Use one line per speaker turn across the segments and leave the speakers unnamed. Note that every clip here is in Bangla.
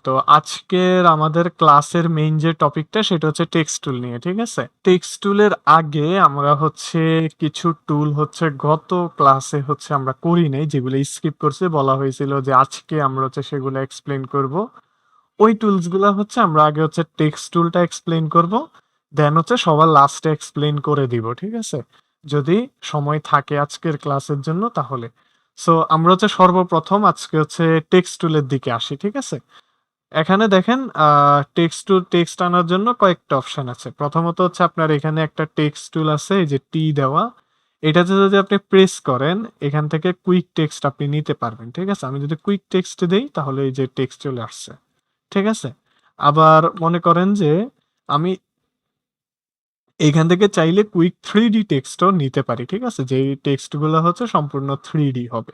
তো আজকের আমাদের ক্লাসের মেইন যে টপিকটা সেটা হচ্ছে টেক্সট টুল নিয়ে, ঠিক আছে? টেক্সট টুলের আগে আমরা হচ্ছে কিছু টুল হচ্ছে গত ক্লাসে হচ্ছে আমরা করি নাই, যেগুলো স্কিপ করছে, বলা হয়েছিল যে আজকে আমরা হচ্ছে সেগুলো এক্সপ্লেন করব। ওই টুলসগুলো হচ্ছে আমরা আগে হচ্ছে টেক্সট টুলটা এক্সপ্লেন করব, দেন হচ্ছে সবার লাস্টে এক্সপ্লেন করে দিব, ঠিক আছে? যদি সময় থাকে আজকের ক্লাসের জন্য তাহলে। সো আমরা হচ্ছে সর্বপ্রথম আজকে হচ্ছে টেক্সট টুলের দিকে আসি, ঠিক আছে? এখানে দেখেন টেক্সট টু টেক্সট আনার জন্য কয়েকটা অপশন আছে। প্রথমত হচ্ছে আপনার এখানে একটা টেক্সট টুল আছে, এই যে টি দেওয়া। এটাতে যদি আপনি প্রেস করেন এখান থেকে কুইক টেক্সট আপনি নিতে পারবেন, ঠিক আছে? আমি যদি কুইক টেক্সট দেই তাহলে এই যে টেক্সট চলে আসছে, ঠিক আছে? আবার মনে করেন যে আমি এখান থেকে চাইলে কুইক 3D টেক্সটও নিতে পারি, ঠিক আছে? যেই টেক্সটগুলো হচ্ছে সম্পূর্ণ 3D হবে।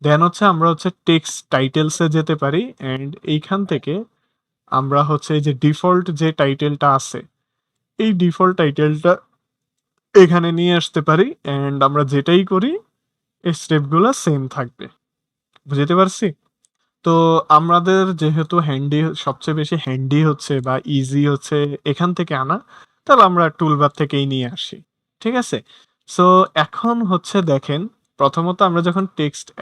দেন হচ্ছে আমরা হচ্ছে টেক্সট টাইটেলসে যেতে পারি, অ্যান্ড এইখান থেকে আমরা হচ্ছে এই যে ডিফল্ট যে টাইটেলটা আছে এই ডিফল্ট টাইটেলটা এখানে নিয়ে আসতে পারি, অ্যান্ড আমরা যেটাই করি এই স্টেপগুলো সেম থাকবে। বুঝতে পারছি? তো আমাদের যেহেতু হ্যান্ডি সবচেয়ে বেশি হ্যান্ডি হচ্ছে বা ইজি হচ্ছে এখান থেকে আনা, তাহলে আমরা টুলবার থেকেই নিয়ে আসি, ঠিক আছে? সো এখন হচ্ছে দেখেন, প্রথমত আমরা যখন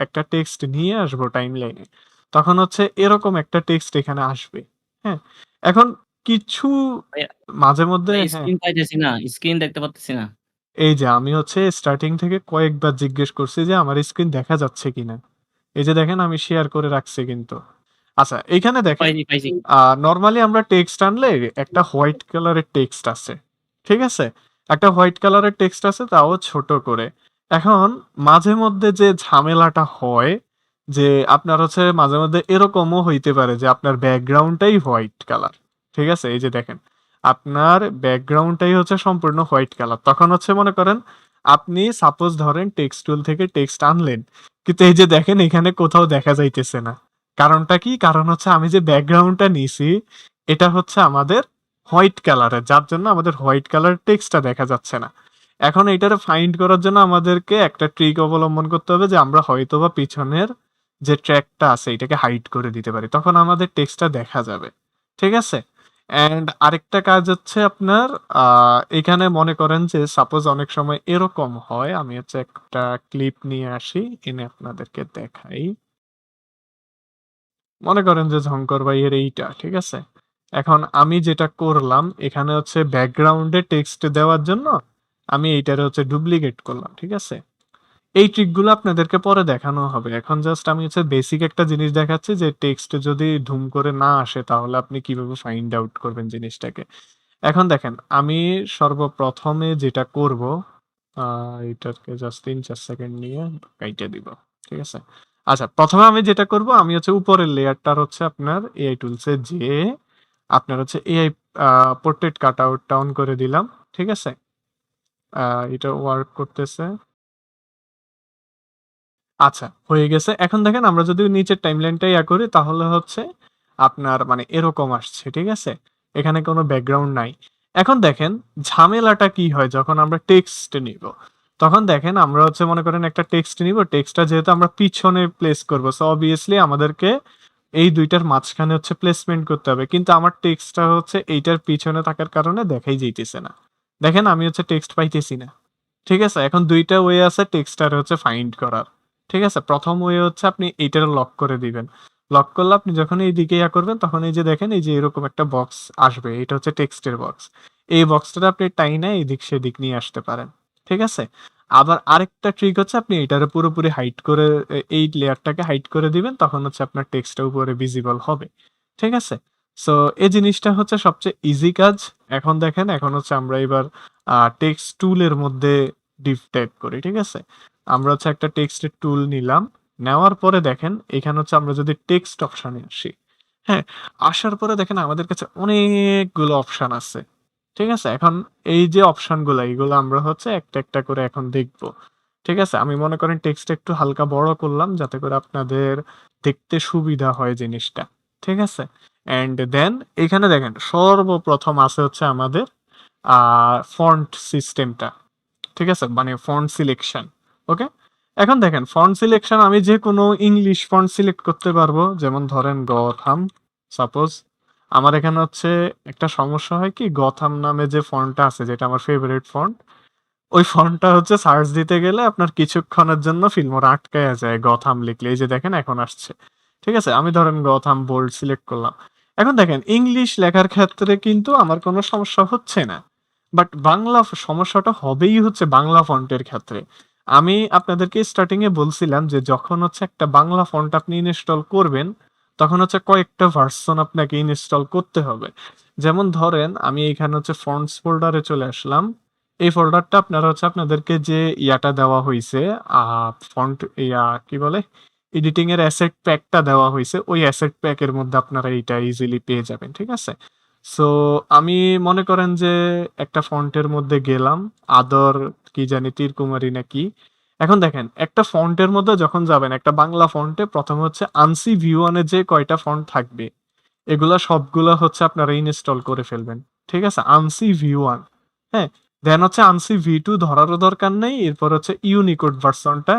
একটা টেক্সট নিয়ে আসবো টাইম লাইনে, তখন হচ্ছে এরকম একটা টেক্সট এখানে আসবে। হ্যাঁ, এখন কিছু
ভাইয়া,
মাঝে মধ্যে,
ভাই
হ্যাঁ,
স্ক্রিন পাইতেছি না। স্ক্রিন দেখতে পারতেছি না।
এই যে আমি হচ্ছে স্টার্টিং থেকে কয়েকবার জিজ্ঞেস করছি যে আমার স্ক্রিন দেখা যাচ্ছে কিনা। এই যে দেখেন আমি শেয়ার করে রাখছি কিন্তু। আচ্ছা, এইখানে দেখেন
পাইছি, পাইছি।
নরমালি আমরা টেক্সট আনলে একটা হোয়াইট কালারের টেক্সট আছে, ঠিক আছে? একটা হোয়াইট কালারের টেক্সট আছে, তাও ছোট করে। এখন মাঝে মধ্যে যে ঝামেলাটা হয় যে আপনার হচ্ছে মাঝে মধ্যে এরকমও হইতে পারে যে আপনার ব্যাকগ্রাউন্ডটাই হোয়াইট কালার, ঠিক আছে? এই যে দেখেন আপনার ব্যাকগ্রাউন্ডটাই হচ্ছে সম্পূর্ণ হোয়াইট কালার। তখন হচ্ছে মনে করেন আপনি সাপোজ ধরেন টেক্সট টুল থেকে টেক্সট আনলেন, কিন্তু এই যে দেখেন এখানে কোথাও দেখা যাইতেছে না। কারণটা কি? কারণ হচ্ছে আমি যে ব্যাকগ্রাউন্ডটা নিছি এটা হচ্ছে আমাদের হোয়াইট কালারের, যার জন্য আমাদের হোয়াইট কালার টেক্সটটা দেখা যাচ্ছে না। এখন এটারে ফাইন্ড করার জন্য আমাদেরকে একটা ট্রিক অবলম্বন করতে হবে যে আমরা হয়তোবা পিছনের যে ট্র্যাকটা আছে এটাকে হাইড করে দিতে পারি, তখন আমাদের টেক্সটটা দেখা যাবে, ঠিক আছে? অ্যান্ড আরেকটা কাজ হচ্ছে আপনার এখানে মনে করেন যে সাপোজ অনেক সময় এরকম হয়, আমি হচ্ছে একটা ক্লিপ নিয়ে আসি, এনে আপনাদেরকে দেখাই। মনে করেন যে ঝংকর ভাইয়ের এইটা, ঠিক আছে? এখন আমি যেটা করলাম এখানে হচ্ছে ব্যাকগ্রাউন্ডে টেক্সট দেওয়ার জন্য আমি এইটারে হচ্ছে ডুপ্লিকেট করলাম, ঠিক আছে? এই ট্রিকগুলো আপনাদেরকে পরে দেখানো হবে। এখন জাস্ট আমি হচ্ছে বেসিক একটা জিনিস দেখাচ্ছি যে টেক্সট যদি ধুম করে না আসে তাহলে আপনি কিভাবে ফাইন্ড আউট করবেন জিনিসটাকে। এখন দেখেন আমি সর্বপ্রথমে যেটা করব, এটাকে জাস্ট ৩-৪ সেকেন্ড নিয়ে কাইটে দিব, ঠিক আছে? আচ্ছা, প্রথমে আমি যেটা করব আমি হচ্ছে উপরের লেয়ারটার হচ্ছে আপনার এআই টুলসে যেয়ে আপনার হচ্ছে এআই পোর্ট্রেট কাট আউটটা অন করে দিলাম, ঠিক আছে? এটা ওয়ার্ক করতেছে। আচ্ছা, হয়ে গেছে। এখন দেখেন আমরা যদি নিচের টাইমলাইনটা করি তাহলে হচ্ছে আপনার মানে এরকম আসছে, ঠিক আছে? এখানে কোনো ব্যাকগ্রাউন্ড নাই। এখন দেখেন ঝামেলাটা কি হয় যখন আমরা টেক্সট নিব। তখন দেখেন আমরা হচ্ছে মনে করেন একটা টেক্সট নিব। টেক্সটটা যেহেতু আমরা পিছনে প্লেস করব, সো অবভিয়াসলি আমাদেরকে এই ২ টার মাঝখানে হচ্ছে প্লেসমেন্ট করতে হবে। কিন্তু আমার টেক্সটটা হচ্ছে এইটার পিছনে থাকার কারণে দেখাই যাইতেছে না। দেখেন আমি হচ্ছে টেক্সট পাইতেছি না। ঠিক আছে? এখন ২ টা ওয়ে আছে টেক্সটটারে হচ্ছে ফাইন্ড করার। ঠিক আছে? ১ম ওয়ে হচ্ছে আপনি এইটারে লক করে দিবেন। লক করলে আপনি যখন এইদিকে করবেন তখন এই যে দেখেন এই যে এরকম একটা বক্স আসবে। এটা হচ্ছে টেক্সটের বক্স। এই বক্সটাতে আপনি টাইনা এদিক সেদিক নিয়ে আসতে পারেন। ঠিক আছে? আবার আরেকটা ট্রিক হচ্ছে আপনি এটারে পুরোপুরি হাইড করে এই লেয়ারটাকে হাইড করে দিবেন, তখন হচ্ছে আপনার টেক্সটটা উপরে ভিজিবল হবে। ঠিক আছে? সো এই জিনিসটা হচ্ছে সবচেয়ে ইজি কাজ। এখন দেখেন এখন হচ্ছে আমরা এবার টেক্সট টুলের মধ্যে ডিপ টাইপ করি, ঠিক আছে? আমরা হচ্ছে একটা টেক্সটের টুল নিলাম। নেওয়ার পরে দেখেন এখানে হচ্ছে আমরা যদি টেক্সট অপশনে আসি, হ্যাঁ? আসার পরে দেখেন আমাদের কাছে অনেকগুলো অপশন আছে। ঠিক আছে? এখন এই যে অপশনগুলা এগুলো আমরা হচ্ছে একটা, একটা করে এখন দেখব। ঠিক আছে? আমি মনে করেন টেক্সটটা একটু হালকা বড় করলাম যাতে করে আপনাদের দেখতে সুবিধা হয় জিনিসটা। ঠিক আছে? অ্যান্ড দেন এখানে দেখেন সর্বপ্রথম আছে হচ্ছে আমাদের আ ফন্ট সিস্টেমটা। ঠিক আছে? মানে ফন্ট সিলেকশন। ওকে? এখন দেখেন ফন্ট সিলেকশন আমি যেকোনো ইংলিশ ফন্ট সিলেক্ট করতে পারবো। যেমন ধরেন গথাম। সাপোজ আমার এখানে হচ্ছে একটা সমস্যা হয় কি, গথাম নামে যে ফন্টটা আছে যেটা আমার ফেভারিট ফন্ট, ওই ফন্টটা হচ্ছে সার্চ দিতে গেলে আপনার কিছুক্ষণের জন্য ফিল্মোরা আটকায়া যায় গথাম লিখলে। এই যে দেখেন এখন আসছে। ঠিক আছে, আমি ধরেন গথাম বোল্ড সিলেক্ট করলাম। এখন দেখেন ইংলিশ লেখার ক্ষেত্রে কিন্তু আমার কোনো সমস্যা হচ্ছে না, বাট বাংলা সমস্যাটা হবেই হচ্ছে বাংলা ফন্টের ক্ষেত্রে। আমি আপনাদেরকে স্টার্টিং এ বলছিলাম যে যখন হচ্ছে একটা বাংলা ফন্ট আপনি ইনস্টল করবেন, তখন হচ্ছে কয়েকটা ভার্সন আপনাকে ইনস্টল করতে হবে। যেমন ধরেন আমি এখানে হচ্ছে ফন্টস ফোল্ডারে চলে আসলাম। এই ফোল্ডারটা আপনারা হচ্ছে আপনাদেরকে যে ইয়াটা দেওয়া হয়েছে, ফন্ট ইয়া কি বলে, এডিটিং এর অ্যাসেট প্যাকটা দেওয়া হয়েছে, ওই অ্যাসেট প্যাকের মধ্যে আপনারা এইটা ইজিলি পেয়ে যাবেন। ঠিক আছে, সো আমি মনে করেন যে একটা ফন্টের মধ্যে গেলাম, আদর কি জানি তীরকুমারী নাকি। এখন দেখেন একটা ফন্টের মধ্যে যখন যাবেন একটা বাংলা ফন্টে, প্রথমে হচ্ছে আনসি ভিউ ওয়ানে যে কয়টা ফন্ট থাকবে এগুলা সবগুলা হচ্ছে আপনারা ইনস্টল করে ফেলবেন। ঠিক আছে, আনসি ভি ওয়ান, হ্যাঁ। দেন হচ্ছে আনসি ভি টু ধরারও দরকার নেই, এরপর হচ্ছে ইউনিকোড ভার্সনটা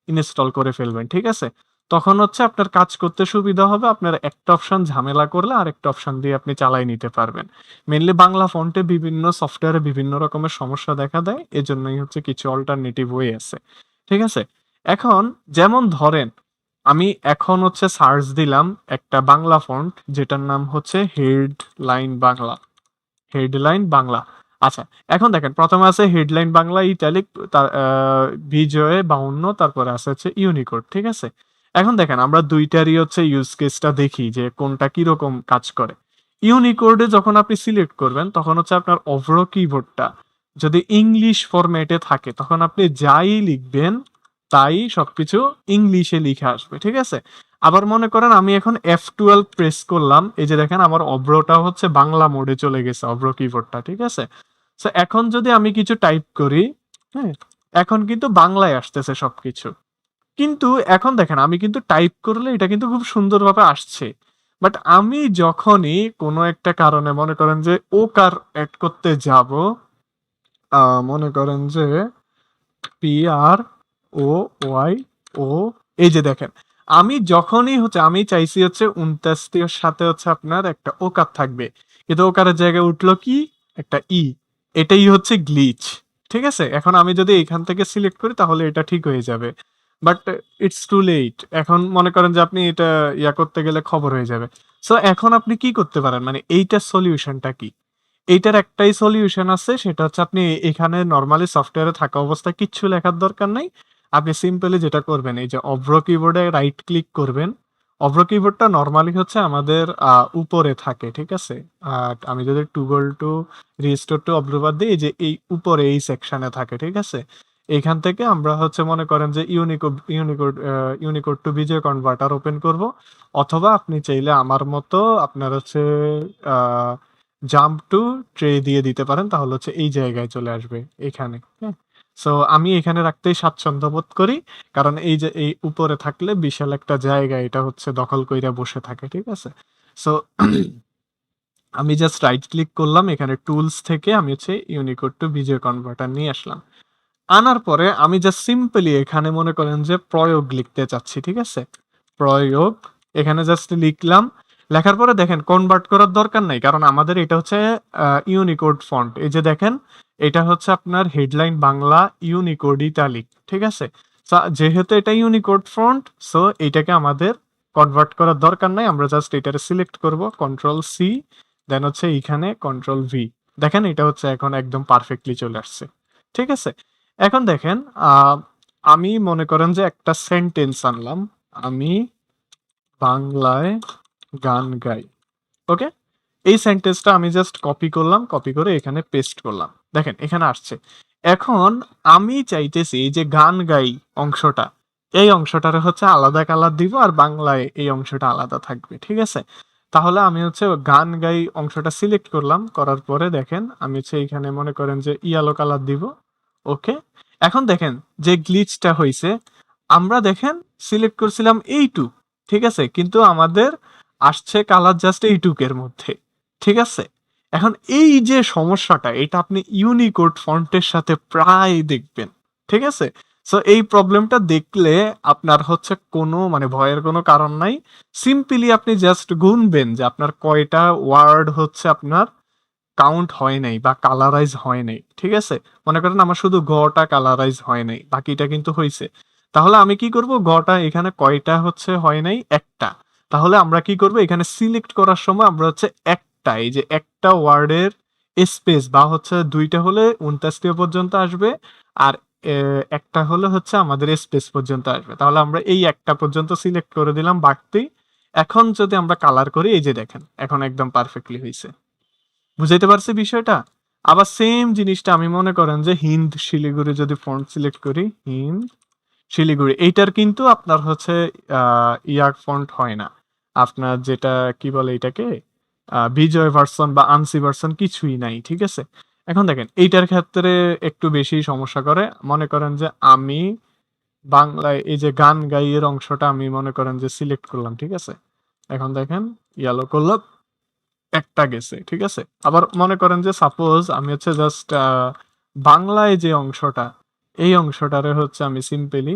ইনস্টল করে ফেলবেন। ঠিক আছে, তখন হচ্ছে আপনার কাজ করতে সুবিধা হবে, আপনার একটা অপশন ঝামেলা করলে আরেকটা অপশন দিয়ে আপনি চালাই নিতে পারবেন। মেনলি বাংলা ফন্টে বিভিন্ন সফটওয়্যারে বিভিন্ন রকমের সমস্যা দেখা দেয়, এজন্যই হচ্ছে কিছু অল্টারনেটিভ ওয়ে আছে। ঠিক আছে, এখন যেমন ধরেন আমি এখন হচ্ছে সার্চ দিলাম একটা বাংলা ফন্ট যেটার নাম হচ্ছে হেডলাইন বাংলা। হেডলাইন বাংলা, আচ্ছা। এখন দেখেন প্রথমে আছে হেডলাইন বাংলা ইটালিক, তার বিজয়ে 52, তারপরে আছে হচ্ছে ইউনিকোড। ঠিক আছে, এখন দেখেন আমরা দুইটারই হচ্ছে ইউজ কেসটা দেখি যে কোনটা কিরকম কাজ করে। ইউনিকোডে যখন আপনি সিলেক্ট করবেন তখন হচ্ছে আপনার ওভারো কিবোর্ডটা যদি ইংলিশ ফরম্যাটে থাকে তখন আপনি যাই লিখবেন তাই সবকিছু ইংলিশে লিখে আসবে। ঠিক আছে, আবার মনে করেন আমি এখন F12 প্রেস করলাম, এই যে দেখেন আমার অব্রটা হচ্ছে বাংলা মোডে চলে গেছে, অব্র কিবোর্ডটা। ঠিক আছে, সো এখন যদি আমি কিছু টাইপ করি, হ্যাঁ, এখন কিন্তু বাংলায় আসতেছে সবকিছু। কিন্তু এখন দেখেন আমি কিন্তু টাইপ করলে এটা কিন্তু খুব সুন্দরভাবে আসছে, বাট আমি যখনই কোনো একটা কারণে মনে করেন যে ও কার অ্যাড করতে যাব, মনে করেন যে PROY ও, এই যে দেখেন আমি যখনই হচ্ছে আমি চাইছি হচ্ছে 29 সাথে হচ্ছে আপনার একটা ওকার থাকবে, কিন্তু ওকারের জায়গায় উঠলো কি একটা এটাই হচ্ছে গ্লিচ। ঠিক আছে, এখন আমি যদি এখান থেকে সিলেক্ট করি তাহলে এটা ঠিক হয়ে যাবে, বাট ইটস টু লেট। এখন মনে করেন যে আপনি এটা ইয়া করতে গেলে খবর হয়ে যাবে। সো এখন আপনি কি করতে পারেন, মানে এইটার সলিউশনটা কি? এইটার একটাই সলিউশন আছে, সেটা হচ্ছে আপনি এখানে নরমালি সফটওয়্যারে থাকা অবস্থায় কিচ্ছু লেখার দরকার নাই। আপনি সিম্পলি যেটা করবেন এই যে অভ্র কিবোর্ডে রাইট ক্লিক করবেন। অভ্র কিবোর্ডটা নরমালি হচ্ছে আমাদের উপরে থাকে। ঠিক আছে, আর আমি যদি টুগল টু রিস্টোর টু অব্রোভার দিই, এই যে এই উপরে এই সেকশনে থাকে। ঠিক আছে, এখান থেকে আমরা হচ্ছে মনে করেন যে Unicode to Bijoy converter open করব, অথবা আপনি চাইলে আমার মতো আপনার হচ্ছে জাম্প টু ট্রে দিয়ে দিতে পারেন, তাহলে হচ্ছে এই জায়গায় চলে আসবে এখানে। হ্যাঁ, সো আমি এখানে রাখতেই স্বাচ্ছন্দ্য বোধ করি, কারণ এই যে এই উপরে থাকলে বিশাল একটা জায়গা এটা হচ্ছে দখল কইরা বসে থাকে। ঠিক আছে, সো আমি জাস্ট রাইট ক্লিক করলাম, এখানে টুলস থেকে আমি হচ্ছে ইউনিকোড টু বিজয় কনভার্টার নিয়ে আসলাম। আনার পরে আমি জাস্ট সিম্পলি এখানে মনে করেন যে প্রয়োগ লিখতে চাচ্ছি। ঠিক আছে, প্রয়োগ এখানে জাস্ট লিখলাম। লেখার পরে দেখেন কনভার্ট করার দরকার নাই, কারণ আমাদের এটা হচ্ছে ইউনিকোড ফন্ট। এই যে দেখেন এটা হচ্ছে আপনার হেডলাইন বাংলা ইউনিকোড ইটালিক। ঠিক আছে, যেহেতু এটা ইউনিকোড ফন্ট, সো এটাকে আমাদের কনভার্ট করার দরকার নাই। আমরা জাস্ট এটারে সিলেক্ট করব, কন্ট্রোল সি, দেন হচ্ছে এইখানে কন্ট্রোল ভি। দেখেন এটা হচ্ছে এখন একদম পারফেক্টলি চলে আসছে। ঠিক আছে, এখন দেখেন আমি মনে করেন যে একটা সেন্টেন্স আনলাম, আমি বাংলায় গান গাই। ওকে, এই সেন্টেন্সটা আমি জাস্ট কপি করলাম, কপি করে এখানে পেস্ট করলাম। দেখেন এখানে আসছে। এখন আমি চাইতেছি এই যে গান গাই অংশটা, এই অংশটারে হচ্ছে আলাদা কালার দিব, আর বাংলায় এই অংশটা আলাদা থাকবে। ঠিক আছে, তাহলে আমি হচ্ছে গান গাই অংশটা সিলেক্ট করলাম, করার পরে দেখেন আমি হচ্ছে এখানে মনে করেন যে ইয়েলো কালার দিব। ওকে, এখন দেখেন যে গ্লিচটা হইছে, আমরা দেখেন সিলেক্ট করছিলাম এইটুক। ঠিক আছে, কিন্তু আমাদের আসছে কালার জাস্ট এইটুকের মধ্যে। ঠিক আছে, এখন এই যে সমস্যাটা এটা আপনি ইউনিকোড ফন্টের সাথে প্রায় দেখবেন। ঠিক আছে, সো এই প্রবলেমটা দেখলে আপনার হচ্ছে কোনো মানে ভয়ের কোনো কারণ নাই। সিম্পলি আপনি জাস্ট গুনবেন যে আপনার কয়টা ওয়ার্ড হচ্ছে আপনার কাউন্ট হয় নাই বা কালারাইজ হয় নাই। ঠিক আছে? মনে করেন আমার শুধু গ-টা কালারাইজ হয় নাই। বাকিটা কিন্তু হইছে। তাহলে আমি কি করব? গ-টা এখানে কয়টা হচ্ছে হয় নাই? ১ টা। তাহলে আমরা কি করব? এখানে সিলেক্ট করার সময় আমরা হচ্ছে একটা এই যে একটা ওয়ার্ডের স্পেস বা হচ্ছে ২ টা হলে ২৯ পর্যন্ত আসবে। আর এ একটা হলে হচ্ছে আমাদের স্পেস পর্যন্ত আসবে। তাহলে আমরা এই একটা পর্যন্ত সিলেক্ট করে দিলাম বাড়তি। এখন যদি আমরা কালার করি এই যে দেখেন, এখন একদম পারফেক্টলি হইছে। বুঝাইতে পারছি বিষয়টা? আবার সেম জিনিসটা আমি মনে করেন যে হিন্দ শিলিগুড়ি যদি ফন্ট সিলেক্ট করি, হিন্দ শিলিগুড়ি এইটার কিন্তু আপনার হচ্ছে ইয়ার ফন্ট হয় না। আপনার যেটা কি বলে এটাকে বিজয় ভার্সন বা আনসি ভার্সন কিছুই নাই। ঠিক আছে? এখন দেখেন এইটার ক্ষেত্রে একটু বেশি সমস্যা করে। মনে করেন যে আমি বাংলায় এই যে গান গাই এর অংশটা আমি মনে করেন যে সিলেক্ট করলাম। ঠিক আছে? এখন দেখেন ইয়েলো করলাম একটা গেছে। ঠিক আছে? আবার মনে করেন যে সাপোজ আমি হচ্ছে জাস্ট বাংলায় যে অংশটা, এই অংশটারে হচ্ছে আমি সিম্পলি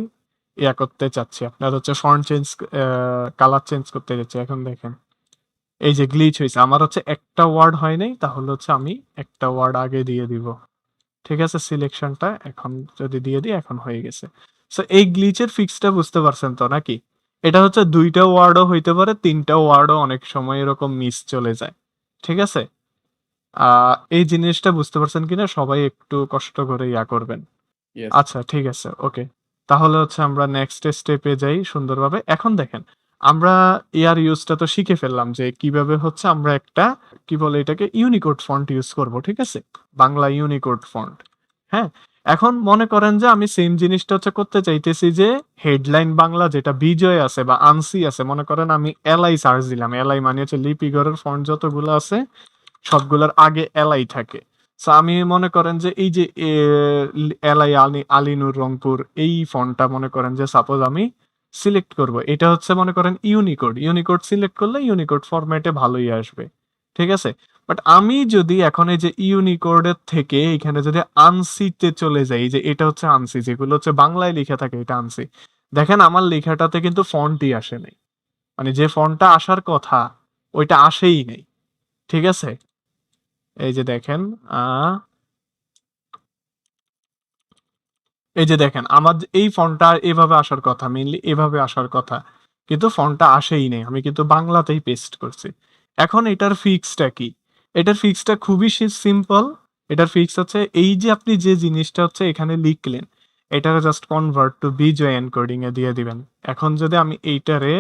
ইয়া করতে চাচ্ছি। আপনার হচ্ছে ফন্ট চেঞ্জ কালার চেঞ্জ করতে যাচ্ছি। এখন দেখেন। এই যে গ্লিচ হইছে। আমার হচ্ছে একটা ওয়ার্ড হয় নাই, তাহলে হচ্ছে আমি একটা ওয়ার্ড আগে দিয়ে দিব। ঠিক আছে? সিলেকশনটা এখন যদি দিয়ে দিই এখন হয়ে গেছে। সো এই গ্লিচের ফিক্সটা বুঝতে পারছেন তো নাকি? এটা হচ্ছে ২ টা ওয়ার্ডও হইতে পারে, ৩ টা ওয়ার্ডও অনেক সময় এরকম মিস চলে যায়। ঠিক আছে? এই জিনিসটা বুঝতে পারছেন কিনা সবাই একটু কষ্ট করে ইয়া করবেন।
ইয়েস।
আচ্ছা ঠিক আছে, ওকে। তাহলে হচ্ছে আমরা নেক্সট স্টেপে যাই সুন্দরভাবে। এখন দেখেন, আমরা এআর ইউজটা তো শিখে ফেললাম যে কিভাবে হচ্ছে আমরা একটা কি বলে এটাকে ইউনিকোড ফন্ট ইউজ করব, ঠিক আছে? Bangla Unicode font. হ্যাঁ? এখন মনে করেন যে আমি সেম জিনিসটা হচ্ছে করতে চাইতেছি যে হেডলাইন বাংলা যেটা বিজয় আছে বা আনসি আছে, মনে করেন আমি এলআই সার্চ দিলাম। এলআই মানে হচ্ছে লিপিগড়ের ফন্ট যতগুলো আছে সবগুলোর আগে এলআই থাকে। সো আমি মনে করেন যে এই যে এলআই আলিনুর রংপুর এই ফন্টটা মনে করেন যে সাপোজ আমি সিলেক্ট করব। এটা হচ্ছে মনে করেন ইউনিকোড। ইউনিকোড সিলেক্ট করলে ইউনিকোড ফরম্যাটে ভালোই আসবে। ঠিক আছে? বাট আমি যদি এখন এই যে ইউনিকোডের থেকে এখানে যদি আনসিতে চলে যাই, যে এটা হচ্ছে আনসি, যেগুলো হচ্ছে বাংলায় লেখা থাকে এটা আনসি। দেখেন আমার লেখাটাতে কিন্তু ফন্টই আসে নাই। মানে যে ফন্টটা আসার কথা ওইটা আসেই নাই। ঠিক আছে? এই যে দেখেন আ এই যে দেখেন আমার এই ফন্টটা এভাবে আসার কথা, মেইনলি এভাবে আসার কথা। কিন্তু ফন্টটা আসেই নাই। আমি কিন্তু বাংলাতেই পেস্ট করছি। এখন এটার ফিক্সটা কি? এটার ফিক্সটা খুবই সিম্পল। এটার ফিক্স হচ্ছে এই যে আপনি যে জিনিসটা হচ্ছে এখানে লিখলেন, এটারে just convert to Bijoy encoding এ দিয়ে দিবেন। এখন যদি আমি এইটারে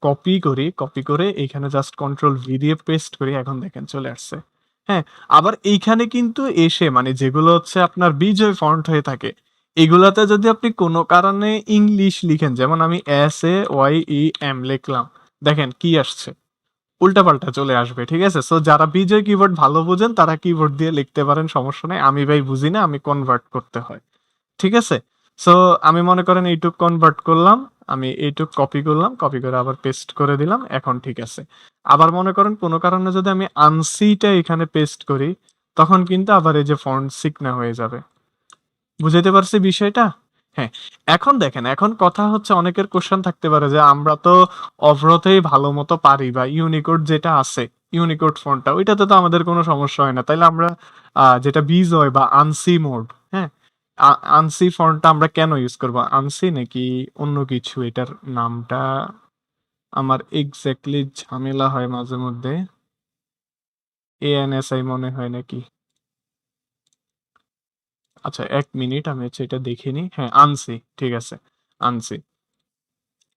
কপি করি, কপি করে এইখানে জাস্ট কন্ট্রোল ভি দিয়ে পেস্ট করি, এখন দেখেন চলে আসছে। হ্যাঁ? আবার এইখানে কিন্তু এসে মানে যেগুলো হচ্ছে আপনার বিজয় ফন্ট হয়ে থাকে এগুলাতে যদি আপনি কোনো কারণে ইংলিশ লিখেন, যেমন আমি SAYEM লিখলাম, দেখেন কি আসছে? উল্টাপাল্টা চলে আসবে। ঠিক আছে? সো যারা বিজয় কিবোর্ড ভালো বোঝেন তারা কিবোর্ড দিয়ে লিখতে পারেন, সমস্যা নাই। আমি ভাই বুঝি না, আমি কনভার্ট করতে হয়। ঠিক আছে? সো আমি মনে করেন এইটুক কনভার্ট করলাম। আমি এইটুক কপি করলাম। কপি করে আবার পেস্ট করে দিলাম। এখন ঠিক আছে। আবার মনে করেন কোনো কারণে যদি আমি আনসিটা এখানে পেস্ট করি, তখন কিন্তু আবার এই যে ফন্ট সিগনা হয়ে যাবে। বুঝাইতে পারছি বিষয়টা? হ্যাঁ, এখন দেখেন, এখন কথা হচ্ছে অনেকের কোয়েশ্চেন থাকতে পারে যে আমরা তো অভ্রতেই ভালো মতো পারি বা ইউনিকোড যেটা আছে, ইউনিকোড ফন্টটা ওইটাতে তো আমাদের কোনো সমস্যা হয় না। তাইলে আমরা যেটা বিজয় বা আনসি মোড, হ্যাঁ? আনসি ফন্টটা আমরা কেন ইউজ করব? আনসি নাকি অন্য কিছু এটার নামটা আমার এক্সাক্টলি ঝামেলা হয় মাঝে মধ্যে। ANSI মনে হয় নাকি? আচ্ছা ১ মিনিট আমি হচ্ছে এটা দেখে নিই। হ্যাঁ, আনসি। ঠিক আছে। আনসি।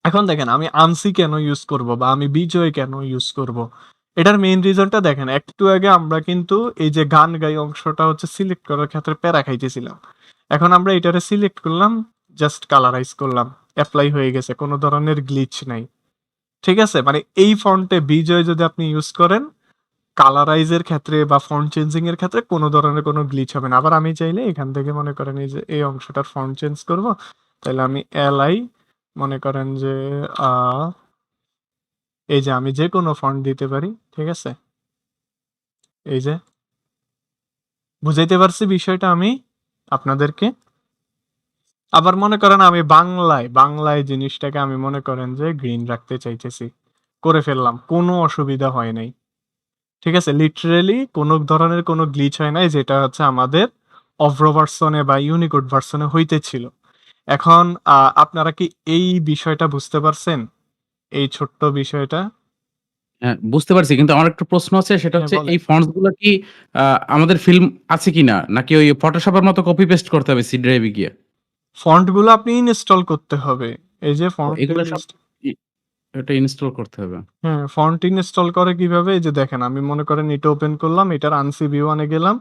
এখন দেখেন আমি আনসি কেন ইউজ করব বা আমি বিজয় কেন ইউজ করব? এটার মেইন রিজনটা দেখেন, একটু আগে আমরা কিন্তু এই যে গান গাই অংশটা হচ্ছে সিলেক্ট করার ক্ষেত্রে প্যারা খাইতেছিলাম। এখন আমরা এটারে সিলেক্ট করলাম, জাস্ট কালারাইজ করলাম। এপ্লাই হয়ে গেছে। কোন ধরনের গ্লিচ নাই। ঠিক আছে? মানে এই ফন্টে বিজয় যদি আপনি ইউজ করেন কালারাইজ এর ক্ষেত্রে বা ফন্ট চেঞ্জিং এর ক্ষেত্রে কোনো ধরনের কোনো গ্লিচ হবে না। আবার আমি চাইলে এখান থেকে মনে করেন এই যে এই অংশটার ফন্ট চেঞ্জ করব। তাইলে আমি এলআই মনে করেন যে আ এই যে আমি যেকোনো ফন্ট দিতে পারি। ঠিক আছে? এই যে বুঝাইতে পারছি বিষয়টা আমি আপনাদেরকে? আবার মনে করেন আমি বাংলায় জিনিসটাকে আমি মনে করেন যে গ্রিন রাখতে চাইতেছি। করে ফেললাম। কোনো অসুবিধা হয় নাই। ঠিক আছে? লিটারেলি কোনো ধরনের কোনো গ্লিচ হয় নাই যেটা হচ্ছে আমাদের অভ্র ভার্সনে বা ইউনিকোড ভার্সনে হইতেছিল। এখন আপনারা কি এই বিষয়টা বুঝতে পারছেন? এই ছোট্ট বিষয়টা?
হ্যাঁ, বুঝতে পারছি। কিন্তু আমার একটা প্রশ্ন আছে সেটা
হ্যাঁ,
হচ্ছে
বলেন।
এই ফন্টস গুলা কি আ আমাদের ফিল্ম আছে কিনা? নাকি ওই Photoshop এর মতো কপি পেস্ট করতে হবে সি ড্রাইভে গিয়ে?
ফন্ট গুলো আপনি ইনস্টল করতে হবে। এই যে
ও
ফন্ট
এগুলা সব ই এটা ইনস্টল করতে হবে।
হ্যাঁ, ফন্ট ইনস্টল করে কিভাবে? এই যে দেখেন আমি মনে করেন এটা ওপেন করলাম, এটার ANSI V1 এ গেলাম।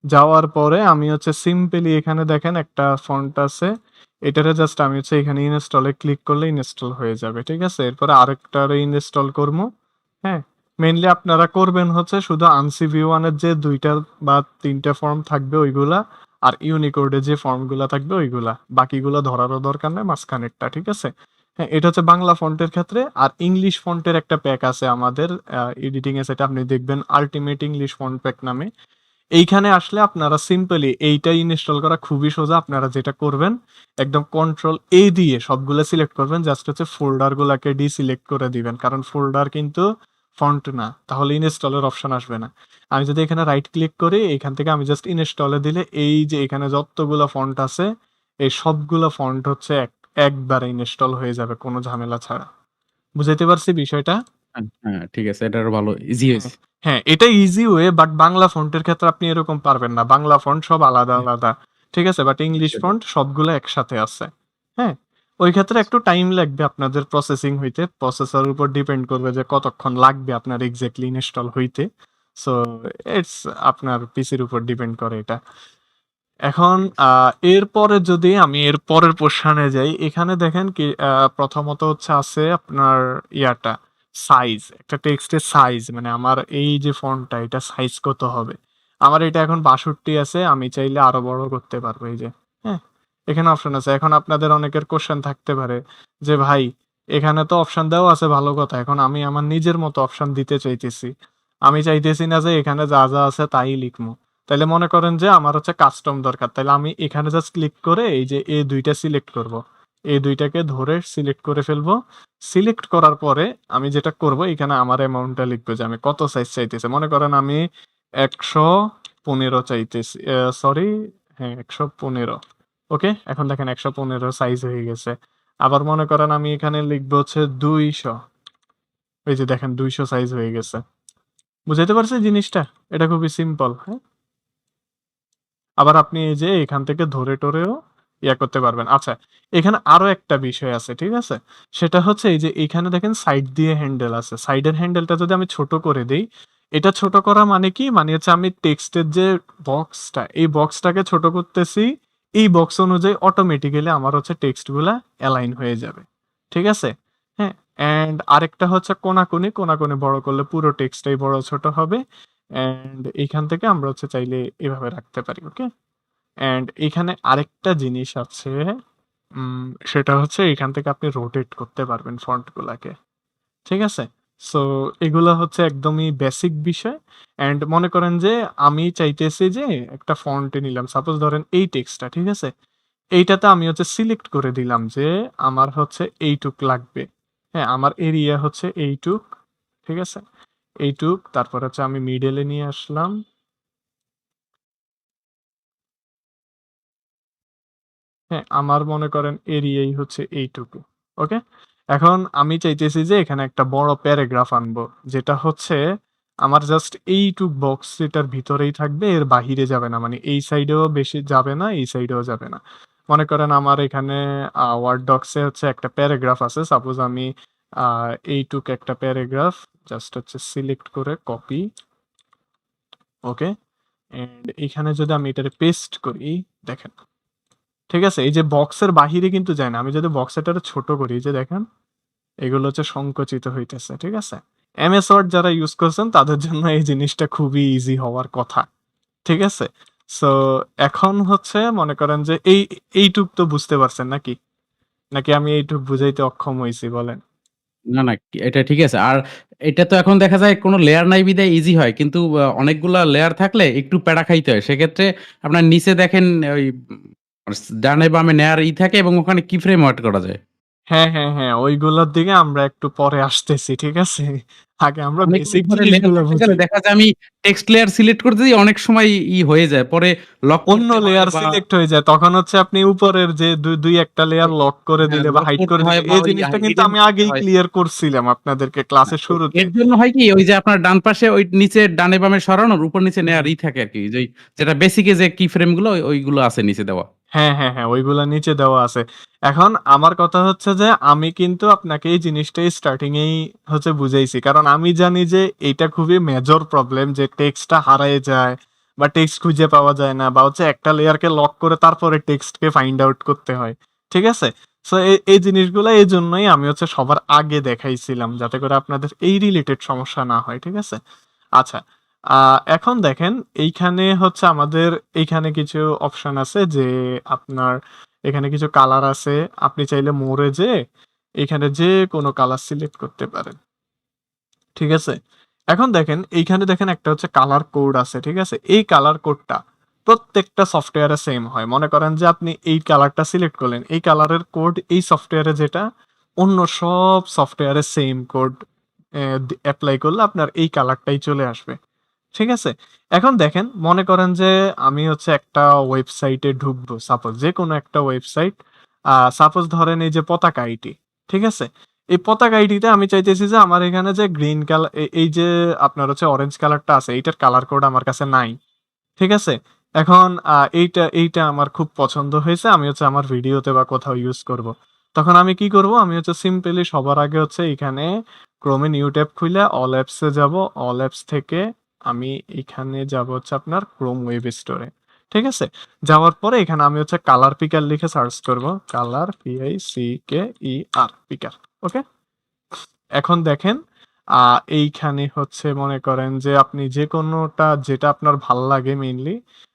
যাওয়ার পরে আমি হচ্ছে সিম্পলি এখানে দেখেন একটা ফন্ট আছে। এটারে জাস্ট আমি হচ্ছে এখানে ইনস্টল এ ক্লিক করলে ইনস্টল হয়ে যাবে। ঠিক আছে? এরপরে আরেকটারে ইনস্টল করবো। হ্যাঁ? মেইনলি আপনারা করবেন হচ্ছে শুধু ANSI V1 এর যে ২ টা বা ৩ টা ফর্ম থাকবে ওইগুলা, আর ইউনিকোড এ যে ফর্মগুলা থাকবে ওইগুলা। বাকিগুলা ধরারও দরকার নাই মাঝখানেরটা। ঠিক আছে? হ্যাঁ, এটা হচ্ছে বাংলা ফন্টের ক্ষেত্রে। আর ইংলিশ ফন্টের একটা প্যাক আছে আমাদের এডিটিং এ, সেটা আপনি দেখবেন আল্টিমেট ইংলিশ ফন্ট প্যাক নামে। এইখানে আসলে আপনারা সিম্পলি এইটা ইনস্টল করা খুবই সোজা। আপনারা যেটা করবেন একদম কন্ট্রোল এ দিয়ে সবগুলো সিলেক্ট করবেন। জাস্ট হচ্ছে ফোল্ডার গুলাকে ডিসিলেক্ট করে দিবেন। কারণ ফোল্ডার কিন্তু ফন্ট না। তাহলে ইনস্টলের অপশন আসবে না। আমি যদি এখানে রাইট ক্লিক করি, এখান থেকে আমি জাস্ট ইনস্টলে দিলে এই যে এখানে যতগুলো ফন্ট আছে, এই সবগুলো ফন্ট হচ্ছে একবারে ইনস্টল হয়ে যাবে কোনো ঝামেলা ছাড়া। বুঝাইতে পারছি বিষয়টা?
হ্যাঁ, হ্যাঁ, ঠিক আছে। এটা আরো ভালো ইজি
হ্যাঁ,
হইছে।
হ্যাঁ, এটা ইজি ওয়ে, বাট বাংলা ফন্টের ক্ষেত্রে আপনি এরকম পারবেন না। বাংলা ফন্ট সব আলাদা, আলাদা। ঠিক আছে? বাট ইংলিশ
সেটাই।
ফন্ট সবগুলো একসাথে আছে। হ্যাঁ? ওই ক্ষেত্রে একটু টাইম লাগবে আপনাদের প্রসেসিং হইতে। প্রসেসরের উপর ডিপেন্ড করবে যে কতক্ষণ লাগবে আপনার এক্সাক্টলি ইনস্টল হইতে। সো ইটস আপনার পিসির উপর ডিপেন্ড করে এটা। এখন এরপরে যদি আমি এর পরের পোরশনে যাই, এখানে দেখেন কি প্রথমত হচ্ছে আছে আপনার ইয়াটা সাইজ। একটা টেক্সটের সাইজ মানে আমার এই যে ফন্টটা এটা সাইজ কত হবে? আমার এটা এখন ৬২ আছে। আমি চাইলে আরো বড় করতে পারবো এই যে। হ্যাঁ? এখানে অপশন আছে। এখন আপনাদের অনেকের কোয়েশ্চেন থাকতে পারে যে ভাই এখানে তো অপশন দেওয়া আছে ভালো কথা। এখন আমি আমার নিজের মতো অপশন দিতে চাইতেছি। আমি চাইতেছি না যে এখানে যা, যা আছে তাই লিখবো। তাইলে মনে করেন যে আমার হচ্ছে কাস্টম দরকার। তাইলে আমি এখানে জাস্ট ক্লিক করে এই যে এই ২ টা সিলেক্ট করব। এই ২ টাকে ধরে সিলেক্ট করে ফেলবো। সিলেক্ট করার পরে আমি যেটা করব এখানে আমার অ্যামাউন্টটা লিখবো যে আমি কত সাইজ চাইতেছি। মনে করেন আমি ১১৫ চাইতেছি। সরি, হ্যাঁ ১১৫। ওকে? এখন দেখেন ১১৫ সাইজ হয়ে গেছে। আবার মনে করেন আমি এখানে লিখবো হচ্ছে ২০০। এই যে দেখেন ২০০ সাইজ হয়ে গেছে। বুঝাইতে পারছি জিনিসটা? এটা খুবই সিম্পল। হ্যাঁ? আবার আপনি এই যে এখান থেকে ধরে-টরেও ইয়া করতে পারবেন। আচ্ছা, এখানে আরো একটা বিষয় আছে, ঠিক আছে? সেটা হচ্ছে এই যে এখানে দেখেন সাইড দিয়ে হ্যান্ডেল আছে। সাইডের হ্যান্ডেলটা যদি আমি ছোট করে দেই, এটা ছোট করা মানে কি? মানে হচ্ছে আমি টেক্সটের যে বক্সটা, এই বক্সটাকে ছোট করতেছি। এই বক্স অনুযায়ী অটোমেটিক্যালি আমার হচ্ছে টেক্সট গুলা এলাইন হয়ে যাবে। ঠিক আছে? হ্যাঁ? অ্যান্ড আরেকটা হচ্ছে কোনাকুনি, কোনাকুনি বড় করলে পুরো টেক্সটটাই বড় ছোট হবে। অ্যান্ড এইখান থেকে আমরা হচ্ছে চাইলে এভাবে রাখতে পারি। ওকে? অ্যান্ড এখানে আরেকটা জিনিস আছে, সেটা হচ্ছে এখান থেকে আপনি রোটেট করতে পারবেন ফন্ট গুলাকে। ঠিক আছে? সো এগুলা হচ্ছে একদমই বেসিক বিষয়। অ্যান্ড মনে করেন যে আমি চাইতেছি যে একটা ফন্টে নিলাম। সাপোজ ধরেন এই টেক্সটটা, ঠিক আছে? এইটাতে আমি হচ্ছে সিলেক্ট করে দিলাম যে আমার হচ্ছে এইটুক লাগবে। হ্যাঁ, আমার এরিয়া হচ্ছে এইটুক। ঠিক আছে? এইটুক, তারপর হচ্ছে আমি মিডল এ নিয়ে আসলাম। হ্যাঁ, আমার মনে করেন এরিয়াই হচ্ছে এইটুকু। ওকে? এখন আমি চাইতেছি যে এখানে একটা বড় প্যারাগ্রাফ আনবো। যেটা হচ্ছে আমার জাস্ট এইটুক বক্স এটার ভিতরেই থাকবে, এর বাহিরে যাবে না। মানে এই সাইডেও বেশি যাবে না, এই সাইডেও যাবে না। মনে করেন আমার এখানে ওয়ার্ড ডক্স এ হচ্ছে একটা প্যারাগ্রাফ আছে। সাপোজ আমি আ এইটুক একটা প্যারাগ্রাফ জাস্ট হচ্ছে সিলেক্ট করে কপি। ওকে? অ্যান্ড এখানে যদি আমি এটারে পেস্ট করি, দেখেন। ঠিক আছে? এই যে বক্সের বাহিরে কিন্তু যায় না। আমি যদি বক্সেরটারে ছোট করি, এই যে দেখেন, এগুলো হচ্ছে সংকুচিত হইতেছে। ঠিক আছে? MS ওয়ার্ড যারা ইউজ করছেন তাদের জন্য এই জিনিসটা খুবই ইজি হওয়ার কথা। ঠিক আছে? সো এখন হচ্ছে মনে করেন যে এইটুক তো বুঝতে পারছেন নাকি? নাকি আমি এইটুক বুঝাইতে অক্ষম হইছি বলেন?
না, না এটা ঠিক আছে। আর এটা তো এখন দেখা যায় কোন লেয়ার নাই বিধায় ইজি হয়। কিন্তু অনেকগুলা লেয়ার থাকলে একটু প্যারা খাইতে হয়। সেক্ষেত্রে আপনার নিচে দেখেন ওই মানে ডানে বামে নেয়ার থাকে এবং ওখানে কি ফ্রেম এড করা যায়?
হ্যাঁ, ওইগুলোর দিকে আমরা একটু পরে আসতেছি। ঠিক আছে? আগে আমরা
অনেক
বেসিক
উপরে লেয়ার
জিনিসগুলো
থাকতে গেলে
বুঝি।
দেখা যায় আমি টেক্সট লেয়ার সিলেক্ট করতে যাই অনেক সময় হয়ে যায়। পরে লক
অন্য
করতে হয়
লেয়ার
বা
সিলেক্ট হয়ে যায়। তখন হচ্ছে আপনি উপরের যে ২ একটা লেয়ার লক করে
হ্যাঁ,
দিলে বা
লক
হাইড
করতে
করে
হয়
দিলে
বা
এই
ওই
জিনিসটা কিন্তু
হিডেন
আমি
করতে
আগেই
হয়।
ক্লিয়ার করছিলাম আপনাদেরকে ক্লাসের শুরুতে।
এর জন্য হয় কি ওই যে আপনার ডান পাশে ওই নিচে ডানে বামে সরানোর উপর নিচে নেয়ার থাকে আরকি। যে যেটা বেসিক এ যে কি ফ্রেম গুলো ওইগুলো আছে নিচে দেওয়া।
হ্যাঁ, ওইগুলা নিচে দেওয়া আছে। এখন আমার কথা হচ্ছে যে আমি কিন্তু আপনাকে এই জিনিসটাই স্টার্টিং এই হচ্ছে বুঝাইছি। কারণ আমি জানি যে এইটা খুবই মেজর প্রবলেম যে টেক্সটটা হারায় যায় বা টেক্সট খুঁজে পাওয়া যায় না বা হচ্ছে একটা লেয়ারকে লক করে তারপরে টেক্সটকে ফাইন্ড আউট করতে হয়। ঠিক আছে? সো এই জিনিসগুলা এজন্যই আমি হচ্ছে সবার আগে দেখাইছিলাম যাতে করে আপনাদের এই রিলেটেড সমস্যা না হয়। ঠিক আছে? আচ্ছা। এখন দেখেন এইখানে হচ্ছে আমাদের এইখানে কিছু অপশন আছে যে আপনার এখানে কিছু কালার আছে। আপনি চাইলে মোড়ে যেয়ে এখানে যেকোনো কালার সিলেক্ট করতে পারেন। ঠিক আছে? এখন দেখেন এইখানে দেখেন একটা হচ্ছে কালার কোড আছে। ঠিক আছে? এই কালার কোডটা প্রত্যেকটা সফটওয়্যারে সেম হয়। মনে করেন যে আপনি এই কালারটা সিলেক্ট করলেন। এই কালারের কোড এই সফটওয়্যারে যেটা অন্য সব সফটওয়্যারে সেম কোড এপ্লাই করলে আপনার এই কালারটাই চলে আসবে। ঠিক আছে? এখন দেখেন মনে করেন যে আমি হচ্ছে একটা ওয়েবসাইটে ঢুকবো সাপোজ যেকোনো একটা ওয়েবসাইট সাপোজ ধরেন এই যে পতাকা আইটি। ঠিক আছে? এই পতাকা আইডিতে আমি চাইতেছি যে আমার এখানে যে গ্রিন কালার এই যে আপনার হচ্ছে অরেঞ্জ কালারটা আছে এইটার কালার কোড আমার কাছে নাই। ঠিক আছে? এখন এইটা আমার খুব পছন্দ হয়েছে। আমি হচ্ছে আমার ভিডিওতে বা কোথাও ইউজ করব। তখন আমি কি করব? আমি হচ্ছে সিম্পলি সবার আগে হচ্ছে এখানে Chrome এ নিউ ট্যাব খুইলা অল অ্যাপস এ যাব। অল অ্যাপস থেকে আমি এখানে যাব হচ্ছে আপনার Chrome ওয়েব স্টোরে। ঠিক আছে? যাওয়ার পরে এখানে আমি হচ্ছে কালার পিকার লিখে সার্চ করব। Colour PICKER picker. ওকে? এখন দেখেন আ এইখানে হচ্ছে মনে করেন যে আপনি যেকোনোটা যেটা আপনার লাগে মেইনলি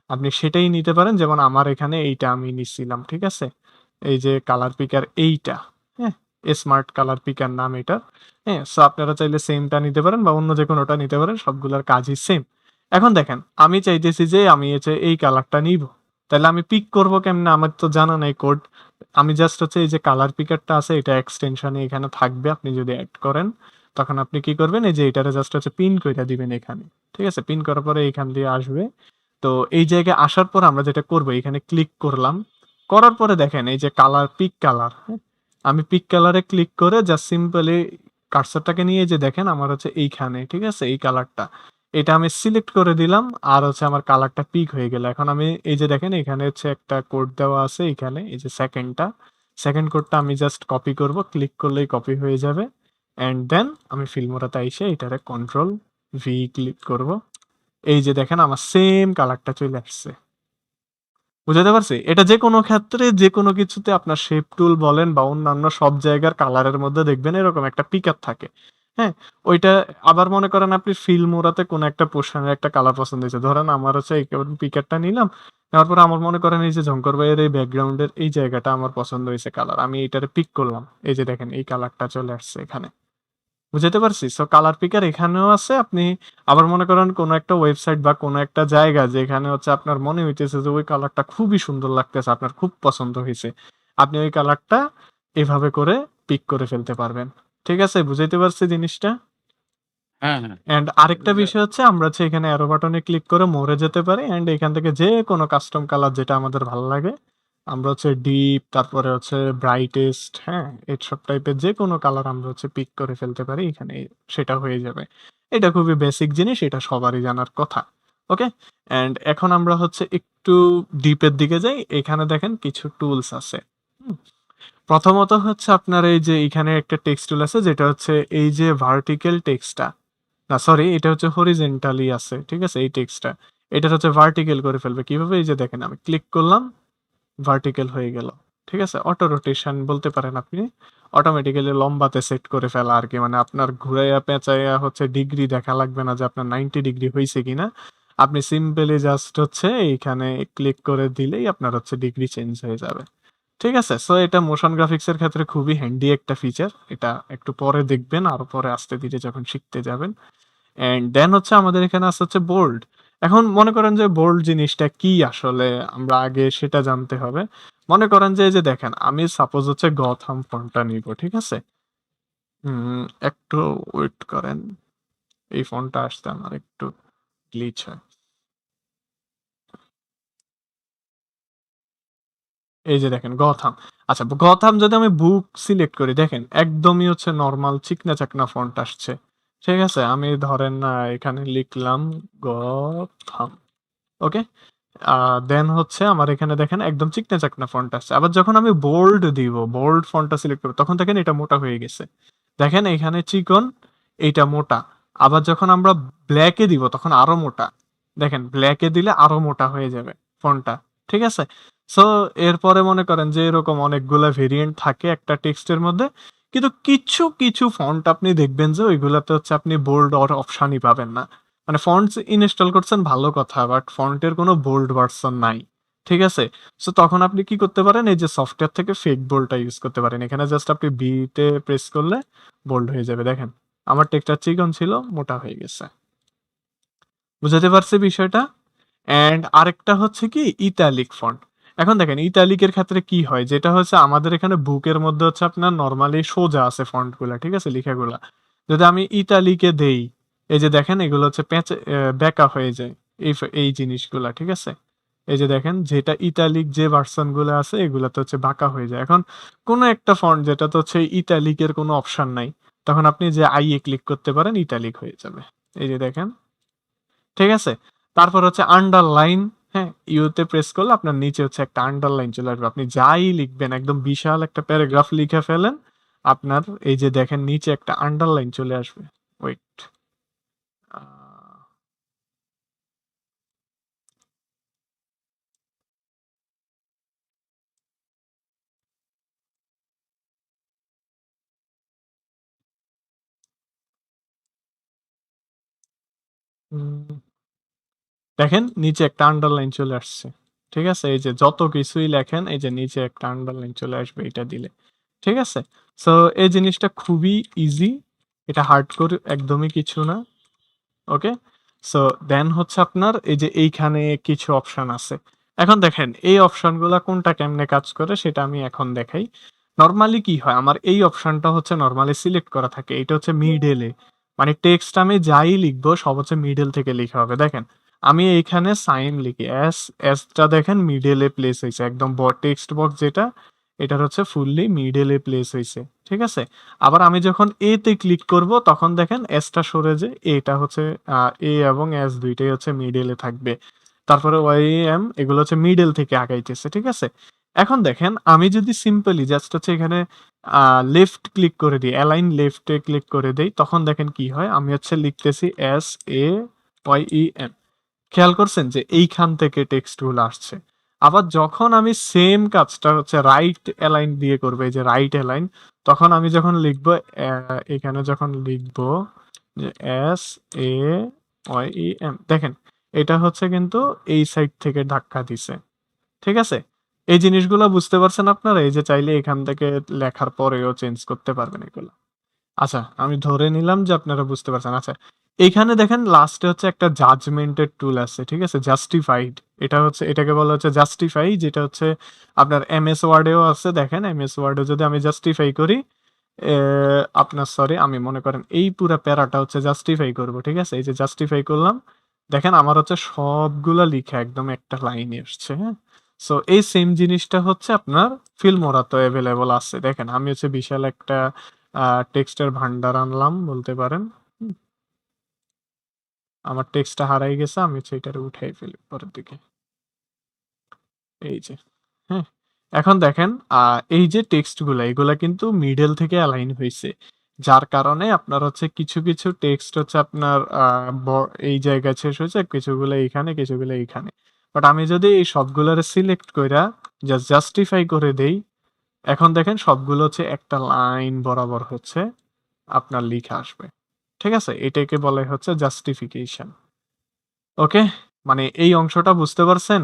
আপনি সেটাই নিতে পারেন। যেমন আমার এখানে এইটা আমি নিচ্ছিলাম। ঠিক আছে? এই যে কালার পিকার এইটা, হ্যাঁ? স্মার্ট কালার পিকার নাম এটার। হ্যাঁ? সো আপনারা চাইলে সেমটা নিতে পারেন বা অন্য যেকোনোটা নিতে পারেন। সবগুলার কাজই সেম। এখন দেখেন আমি চাইতেছি যে আমি হচ্ছে এই কালারটা নিবো। তাইলে আমি পিক করব কেমনে? আমার তো জানা নাই কোড। আমি জাস্ট হচ্ছে এই যে কালার পিকারটা আছে এটা এক্সটেনশন এ এখানে থাকবে। আপনি যদি এড করেন তখন আপনি কি করবেন? এই যে এটারে জাস্ট হচ্ছে পিন কইরা দিবেন এখানে। ঠিক আছে? পিন করার পরে এখান দিয়ে আসবে। তো এই জায়গায় আসার পর আমরা যেটা করব এখানে ক্লিক করলাম। করার পরে দেখেন এই যে কালার পিক কালার, হ্যাঁ? আমি পিক কালারে ক্লিক করে জাস্ট সিম্পলি কার্সরটাকে নিয়ে এই যে দেখেন আমার হচ্ছে এইখানে, ঠিক আছে? এই কালারটা। এটা আমি সিলেক্ট করে দিলাম আর হচ্ছে আমার কালারটা পিক হয়ে গেল। এখন আমি এই যে দেখেন এখানে হচ্ছে একটা কোড দেওয়া আছে এখানে এই যে সেকেন্ডটা। সেকেন্ড কোডটা আমি জাস্ট কপি করব। ক্লিক করলেই কপি হয়ে যাবে। অ্যান্ড দেন আমি ফিল্মোরাতে আইসে এটারে কন্ট্রোল ভি ক্লিক করব। এই যে দেখেন আমার সেম কালারটা চলে আসছে। বুঝাতে পারছি? এটা যেকোনো ক্ষেত্রে যেকোনো কিছুতে আপনার শেপ টুল বলেন বা অন্যান্য সব জায়গার কালারের মধ্যে দেখবেন এরকম একটা পিকার থাকে। হ্যাঁ? ওইটা আবার মনে করেন আপনি ফিল্মোরাতে কোনো একটা পোরশনের একটা কালার পছন্দ হয়েছে। ধরেন আমার হচ্ছে এই পিকারটা নিলাম। নেওয়ার পরে আমার মনে করেন এই যে ঝংকর ভাইয়ের এই ব্যাকগ্রাউন্ডের এই জায়গাটা আমার পছন্দ হয়েছে কালার। আমি এটারে পিক করলাম। এই যে দেখেন এই কালারটা চলে আসছে এখানে। বুঝাতে পারছি? সো কালার পিকার এখানেও আছে। আপনি আবার মনে করেন কোনো একটা ওয়েবসাইট বা কোনো একটা জায়গা যেখানে হচ্ছে আপনার মনে হইতেছে যে ওই কালারটা খুবই সুন্দর লাগতেছে, আপনার খুব পছন্দ হইছে। আপনি ওই কালারটা এভাবে করে পিক করে ফেলতে পারবেন। ঠিক আছে? বুঝাইতে পারছি জিনিসটা?
হ্যাঁ, হ্যাঁ।
অ্যান্ড আরেকটা বিষয় হচ্ছে আমরা হচ্ছে এখানে অ্যারো বাটনে ক্লিক করে মোরে যেতে পারি অ্যান্ড এখান থেকে যেকোনো কাস্টম কালার যেটা আমাদের ভাল লাগে আমরা হচ্ছে ডিপ তারপরে হচ্ছে ব্রাইটেস্ট, হ্যাঁ? এসব টাইপের যেকোনো কালার আমরা হচ্ছে পিক করে ফেলতে পারি এখানে সেটা হয়ে যাবে। এটা খুবই বেসিক জিনিস, এটা সবারই জানার কথা। ওকে? অ্যান্ড এখন আমরা হচ্ছে একটু ডিপের দিকে যাই। এখানে দেখেন কিছু টুলস আছে। হুম? প্রথমত হচ্ছে আপনার এই যে এখানে একটা টেক্সট টুল আছে যেটা হচ্ছে এই যে ভার্টিক্যাল টেক্সটটা না সরি এটা হচ্ছে হরিজেন্টালি আছে। ঠিক আছে? এই টেক্সটটা। এটার হচ্ছে ভার্টিক্যাল করে ফেলবে। কিভাবে? এই যে দেখেন আমি ক্লিক করলাম, ভার্টিক্যাল হয়ে গেল। ঠিক আছে? অটো রোটেশন বলতে পারেন আপনি। অটোমেটিক্যালি লম্বাতে সেট করে ফেলা আরকি। মানে আপনার ঘুরাইয়া পেঁচাইয়া হচ্ছে ডিগ্রি দেখা লাগবে না যে আপনার 90 ডিগ্রি হইছে কিনা। আপনি সিম্পলি জাস্ট হচ্ছে এইখানে ক্লিক করে দিলেই আপনার হচ্ছে ডিগ্রি চেঞ্জ হয়ে যাবে। ঠিক আছে? সো এটা মোশন গ্রাফিক্স এর ক্ষেত্রে খুবই হ্যান্ডি একটা ফিচার। এটা একটু পরে দেখবেন, আরো পরে আস্তে ধীরে যখন শিখতে যাবেন। অ্যান্ড দেন হচ্ছে আমাদের এখানে আছে হচ্ছে বোল্ড। এখন মনে করেন যে বোল্ড জিনিসটা কি আসলে আমরা আগে সেটা জানতে হবে। মনে করেন যে এই যে দেখেন আমি সাপোজ হচ্ছে গথাম ফন্টটা নিব, ঠিক আছে? একটু ওয়েট করেন। এই ফন্টটা আসতে আমার একটু গ্লিচ হয়। এই যে দেখেন গথাম। আচ্ছা গথাম যদি আমি বুক সিলেক্ট করি দেখেন একদমই হচ্ছে নরমাল চিকনা চাকনা ফন্ট আসছে। ঠিক আছে? আমি ধরেন এখানে লিখলাম গথাম। ওকে? দেন হচ্ছে আমার এখানে দেখেন একদম চিকনা চাকনা ফন্ট আসছে। আবার যখন আমি বোল্ড দিব, বোল্ড ফন্টটা সিলেক্ট করব তখন দেখেন এটা মোটা হয়ে গেছে। দেখেন এখানে চিকন, এইটা মোটা। আবার যখন আমরা ব্ল্যাক এ দিব তখন আরো মোটা। দেখেন ব্ল্যাক এ দিলে আরো মোটা হয়ে যাবে ফন্টটা। ঠিক আছে? সো এরপরে মনে করেন যে এরকম অনেকগুলা ভেরিয়েন্ট থাকে একটা টেক্সটের মধ্যে। কিন্তু কিছু ফন্ট আপনি দেখবেন যে ওইগুলাতে হচ্ছে আপনি বোল্ড অর অপশনই পাবেন না। মানে ফন্টস ইনস্টল করছেন ভালো কথা, বাট ফন্টের কোনো বোল্ড ভার্সন নাই। ঠিক আছে? সো তখন আপনি কি করতে পারেন? এই যে সফটওয়্যার থেকে ফেক বোল্ডটা ইউজ করতে পারেন। এখানে জাস্ট আপনি বি তে প্রেস করলে বোল্ড হয়ে যাবে। দেখেন আমার টেক্সটটা চিকন ছিল, মোটা হয়ে গেছে। বুঝাতে পারছি বিষয়টা? অ্যান্ড আরেকটা হচ্ছে কি ইটালিক ফন্ট। এখন দেখেন ইটালিকের ক্ষেত্রে কি হয়? যেটা হচ্ছে আমাদের এখানে বুকের মধ্যে হচ্ছে আপনার নরমালি সোজা আছে ফন্টগুলা, ঠিক আছে? লেখাগুলা। যদি আমি ইটালিকে দেই, এই যে দেখেন এগুলো হচ্ছে প্যাঁচে বেঁকা হয়ে যায়। এই জিনিসগুলা, ঠিক আছে? এই যে দেখেন যেটা ইটালিক যে ভার্সন গুলো আছে এগুলাতে হচ্ছে বাঁকা হয়ে যায়। এখন কোনো একটা ফন্ট যেটাতে হচ্ছে ইটালিকের কোনো অপশন নাই, তখন আপনি যে আই এ ক্লিক করতে পারেন ইটালিক হয়ে যাবে। এই যে দেখেন, ঠিক আছে? তারপর হচ্ছে আন্ডারলাইন, হ্যাঁ? ইউতে প্রেস করলে আপনার নিচে হচ্ছে একটা আন্ডারলাইন চলে আসবে। আপনি যাই লিখবেন একদম বিশাল একটা প্যারাগ্রাফ লিখে ফেলেন, আপনার এই যে দেখেন নিচে একটা আন্ডারলাইন চলে আসবে। ওয়েট। আ হুম, দেখেন নিচে একটা আন্ডারলাইন চলে আসছে। ঠিক আছে? এই যে যত কিছুই লেখেন এই যে নিচে একটা আন্ডারলাইন চলে আসবে এটা দিলে। ঠিক আছে? সো এই জিনিসটা খুবই ইজি। এটা হার্ডকোর একদমই কিছু না। ওকে? সো দেন হচ্ছে আপনার এই যে এইখানে কিছু অপশন আছে। এখন দেখেন এই অপশনগুলা কোনটা কেমনে কাজ করে সেটা আমি এখন দেখাই। নরমালি কি হয়? আমার এই অপশনটা হচ্ছে নরমালি সিলেক্ট করা থাকে। এটা হচ্ছে মিডল এ। মানে টেক্সট আমি যাই লিখবো সব হচ্ছে মিডল থেকে লিখা হবে। দেখেন আমি এইখানে সাইন লিখি। এসটা দেখেন মিডল এ প্লেস হইছে। একদম টেক্সট বক্স যেটা এটার হচ্ছে ফুললি মিডল এ প্লেস হইছে। ঠিক আছে? আবার আমি যখন এ তে ক্লিক করব তখন দেখেন এসটা সরে যে এটা হচ্ছে এ এবং এস দুইটাই হচ্ছে মিডল এ থাকবে। তারপরে ওয়াই এম এগুলো হচ্ছে মিডল থেকে আগাইতেছে। ঠিক আছে? এখন দেখেন আমি যদি সিম্পলি জাস্ট হচ্ছে এখানে লেফট ক্লিক করে দিই, অ্যালাইন লেফটে ক্লিক করে দেই তখন দেখেন কি হয়? আমি হচ্ছে লিখতেছি S A Y E M. খেয়াল করছেন যে এইখান থেকে টেক্সট গুলো আসছে। আবার যখন আমি সেম কাজটা হচ্ছে রাইট অ্যালাইন দিয়ে করবো, এই যে রাইট অ্যালাইন, তখন আমি যখন লিখবো এখানে যখন লিখবো যে S A Y E M, দেখেন এটা হচ্ছে কিন্তু এই সাইড থেকে ধাক্কা দিছে। ঠিক আছে? এই জিনিসগুলো বুঝতে পারছেন আপনারা? এই যে চাইলে এখান থেকে লেখার পরেও চেঞ্জ করতে পারবেন এগুলো। আচ্ছা, আমি ধরে নিলাম যে আপনারা বুঝতে পারছেন। আচ্ছা, এইখানে দেখেন লাস্টে হচ্ছে একটা জাজমেন্টের টুল আছে। ঠিক আছে? জাস্টিফাইড। এটা হচ্ছে এটাকে বলা হচ্ছে জাস্টিফাই, যেটা হচ্ছে আপনার এমএস ওয়ার্ডেও আছে। দেখেন এমএস ওয়ার্ডে যদি আমি জাস্টিফাই করি, এ আপনার সরি আমি মনে করেন এই পুরা প্যারাটা হচ্ছে জাস্টিফাই করব। ঠিক আছে? এই যে জাস্টিফাই করলাম। দেখেন আমার হচ্ছে সবগুলা লিখা একদম একটা লাইনে আসছে, হ্যাঁ? সো এই সেম জিনিসটা হচ্ছে আপনার ফিল্মোরাতে এভেইলেবল আছে। দেখেন আমি হচ্ছে বিশাল একটা টেক্সটের ভান্ডার আনলাম বলতে পারেন। হুম? আমার টেক্সটটা হারাই গেছে। আমি হচ্ছে এটারে উঠাই ফেলি পরের দিকে। এই যে। হ্যাঁ? এখন দেখেন এই যে টেক্সট গুলা এগুলা কিন্তু মিডল থেকে অ্যালাইন হইছে। যার কারণে আপনার হচ্ছে কিছু টেক্সট হচ্ছে আপনার এই জায়গায় শেষ হয়েছে, কিছুগুলো এইখানে, কিছুগুলো এইখানে। বাট আমি যদি এই সবগুলারে সিলেক্ট কইরা জাস্টিফাই করে দেই, এখন দেখেন সবগুলো হচ্ছে একটা লাইন বরাবর হচ্ছে আপনার লিখা আসবে। ঠিক আছে? এটাকে বলে হচ্ছে জাস্টিফিকেশন। ওকে? মানে এই অংশটা বুঝতে পারছেন?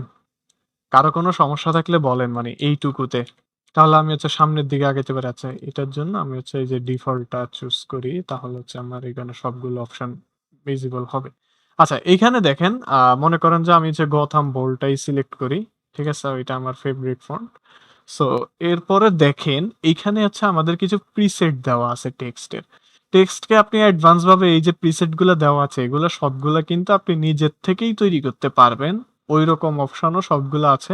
কারো কোনো সমস্যা থাকলে বলেন মানে এইটুকুতে। তাহলে আমি হচ্ছে সামনের দিকে আগাইতে পারি। আচ্ছা এটার জন্য আমি হচ্ছে এই যে ডিফল্টটা চুজ করি তাহলে হচ্ছে আমার এখানে সবগুলো অপশন ভিজিবল হবে। আচ্ছা এইখানে দেখেন মনে করেন যে আমি যে গথাম বোল্ডটাই সিলেক্ট করি। ঠিক আছে? ওইটা আমার ফেভারিট ফন্ট। সো এরপরে দেখেন এইখানে হচ্ছে আমাদের কিছু প্রিসেট দেওয়া আছে টেক্সটের। টেক্সটকে আপনি অ্যাডভান্স ভাবে এই যে প্রিসেট গুলো দেওয়া আছে এগুলো সবগুলা কিন্তু আপনি নিজের থেকেই তৈরি করতে পারবেন। ওইরকম অপশনও সবগুলো আছে।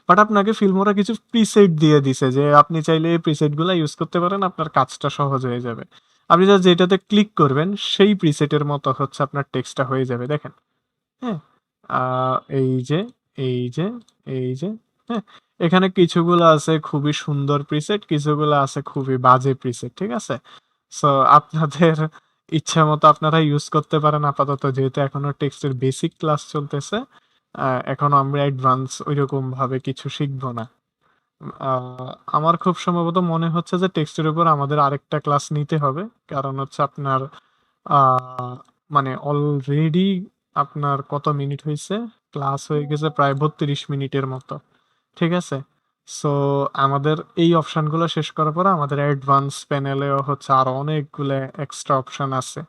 বাট আপনাকে ফিল্মোরা কিছু প্রিসেট দিয়ে দিছে যে আপনি চাইলে এই প্রিসেট গুলা ইউজ করতে পারেন, আপনার কাজটা সহজ হয়ে যাবে। আপনি জাস্ট যেটাতে ক্লিক করবেন সেই প্রিসেটের মতো হচ্ছে আপনার টেক্সটটা হয়ে যাবে। দেখেন, হ্যাঁ? এই যে, এই যে, এই যে, হ্যাঁ? এখানে কিছুগুলো আছে খুবই সুন্দর প্রিসেট, কিছুগুলো আছে খুবই বাজে প্রিসেট, ঠিক আছে? সো আপনাদের ইচ্ছামতো আপনারা ইউজ করতে পারেন আপাতত, যেহেতু এখনো টেক্সটের বেসিক ক্লাস চলতেছে। এখনো আমরা অ্যাডভান্স ঐরকম ভাবে কিছু শিখবো না। আ আমার খুব সম্ভবত মনে হচ্ছে যে টেক্সটের উপর আমাদের আরেকটা ক্লাস নিতে হবে। কারণ হচ্ছে আপনার আ মানে অলরেডি আপনার কত মিনিট হইছে? ক্লাস হয়ে গেছে প্রায় ৩২ মিনিটের মতো। ঠিক আছে? সো আমাদের এই অপশনগুলো শেষ করার পরে আমাদের অ্যাডভান্স প্যানেলেও হচ্ছে আরো অনেকগুলা এক্সট্রা অপশন আছে।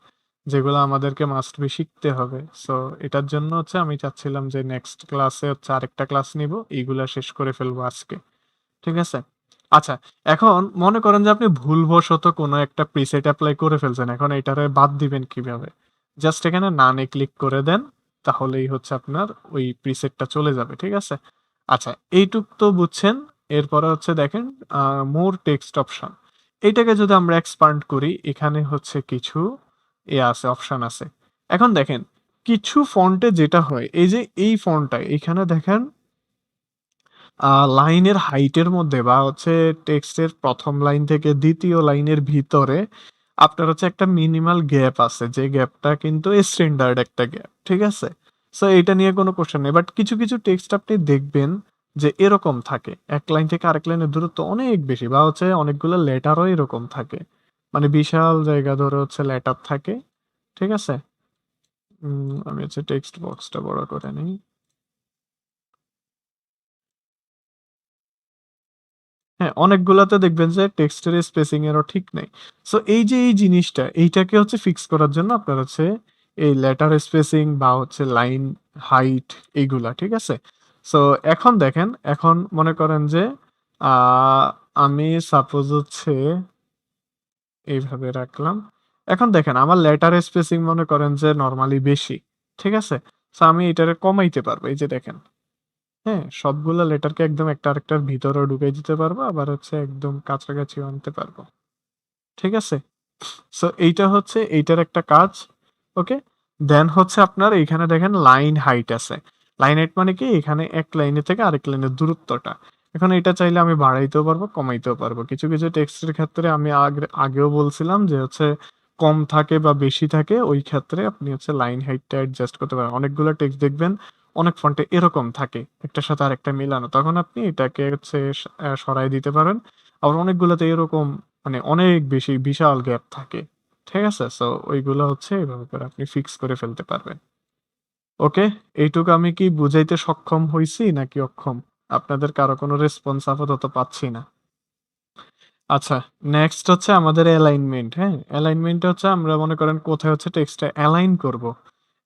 যেগুলো আমাদেরকে মাস্ট বি শিখতে হবে। সো এটার জন্য হচ্ছে আমি চাচ্ছিলাম যে নেক্সট ক্লাসে হচ্ছে আরেকটা ক্লাস নিবো। এইগুলা শেষ করে ফেলবো আজকে। ঠিক আছে? আচ্ছা, এখন মনে করেন যে আপনি ভুলবশত কোনো একটা প্রিসেট এপ্লাই করে ফেলছেন। এখন এটারে বাদ দিবেন কিভাবে? জাস্ট এখানে নানে ক্লিক করে দেন। তাহলেই হচ্ছে আপনার ওই প্রিসেটটা চলে যাবে। ঠিক আছে? আচ্ছা, এইটুক তো বুঝছেন। এরপরে হচ্ছে দেখেন মোর টেক্সট অপশন। এইটাকে যদি আমরা এক্সপান্ড করি, এখানে হচ্ছে কিছু আছে, অপশন আছে। এখন দেখেন, কিছু ফন্টে যেটা হয়, এই যে এই ফন্টটা, এখানে দেখেন লাইনের হাইটের মধ্যে বা হচ্ছে টেক্সটের ১ম লাইন থেকে ২য় লাইনের ভিতরে আপনার হচ্ছে একটা মিনিমাল গ্যাপ আছে। যে গ্যাপটা কিন্তু স্ট্যান্ডার্ড একটা গ্যাপ। ঠিক আছে? সো এটা নিয়ে কোনো কোয়েশ্চেন নেই। বাট কিছু, কিছু টেক্সট আপনি দেখবেন যে এরকম থাকে। এক লাইন থেকে আরেক লাইনের দূরত্ব অনেক বেশি বা হচ্ছে অনেকগুলো লেটারও এরকম থাকে। মানে বিশাল জায়গা ধরে হচ্ছে লেটার থাকে। ঠিক আছে? আমি হচ্ছে টেক্সট বক্সটা বড় করে নেই। হ্যাঁ, অনেকগুলাতে দেখবেন যে টেক্সটের স্পেসিং এরও ঠিক নাই। সো এই যে এই জিনিসটা, এইটাকে হচ্ছে ফিক্স করার জন্য আপনার হচ্ছে এই লেটার স্পেসিং বা হচ্ছে লাইন হাইট এইগুলা, ঠিক আছে? সো এখন দেখেন, এখন মনে করেন যে আ আমি সাপোজ হচ্ছে এইভাবে রাখলাম। এখন দেখেন আমার লেটার স্পেসিং মনে করেন যে নরমালি বেশি। ঠিক আছে? সো আমি এটারে কমাইতে পারবো। এই যে দেখেন। হ্যাঁ, সবগুলা লেটারকে একদম একটা আরেকটার ভিতরেও ঢুকাই দিতে পারবো। আবার হচ্ছে একদম কাছাকাছিও আনতে পারবো। ঠিক আছে? সো এইটা হচ্ছে এইটার একটা কাজ। ওকে? দেন হচ্ছে আপনার এইখানে দেখেন লাইন হাইট আছে। লাইন হাইট মানে কি? এখানে এক লাইনে থেকে আরেক লাইনের দূরত্বটা। এখন এটা চাইলে আমি বাড়াইতেও পারবো, কমাইতেও পারবো। কিছু, কিছু টেক্সটের ক্ষেত্রে আমি আগেও বলছিলাম যে হচ্ছে কম থাকে বা বেশি থাকে, ওই ক্ষেত্রে আপনি হচ্ছে লাইন হাইটটা অ্যাডজাস্ট করতে পারেন। অনেকগুলা টেক্সট দেখবেন অনেক ফন্টে এরকম থাকে। একটার সাথে আরেকটা মিলানো। তখন আপনি এটাকে হচ্ছে সরায় দিতে পারেন। আবার অনেকগুলাতে এরকম মানে অনেক বেশি বিশাল গ্যাপ থাকে। ঠিক আছে? সো ওইগুলা হচ্ছে এভাবে করে আপনি ফিক্স করে ফেলতে পারবেন। ওকে? এইটুকু আমি কি বুঝাইতে সক্ষম হইছি নাকি অক্ষম? আপনাদের কারো কোনো রেসপন্স আপাতত পাচ্ছি না। আচ্ছা, নেক্সট হচ্ছে আমাদের অ্যালাইনমেন্ট, হ্যাঁ? অ্যালাইনমেন্ট হচ্ছে আমরা মনে করেন কোথায় হচ্ছে টেক্সটটা অ্যালাইন করব।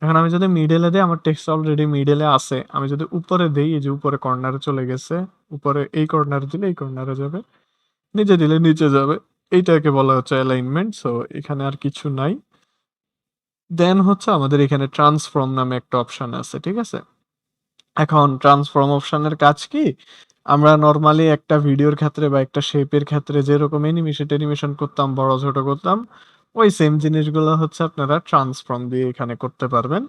এখন আমি যদি মিডলে দেই, আমার টেক্সট অলরেডি মিডলে আছে। আমি যদি উপরে দেই, এই যে উপরে কর্নারে চলে গেছে। উপরে এই কর্নারে দিলে এই কর্নারে যাবে। নিচে দিলে নিচে যাবে। এইটাকে বলা হচ্ছে অ্যালাইনমেন্ট। সো এখানে আর কিছু নাই। দেন হচ্ছে আমাদের এখানে ট্রান্সফর্ম নামে একটা অপশন আছে। ঠিক আছে? এখন ট্রান্সফর্ম অপশনের কাজ কি? আমরা নরমালি একটা ভিডিওর ক্ষেত্রে বা একটা শেপের ক্ষেত্রে যেরকম অ্যানিমেশন করতাম, বড় ছোট করতাম, ওই সেম জিনিসগুলো হচ্ছে আপনারা ট্রান্সফর্ম দিয়ে এখানে করতে পারবেন।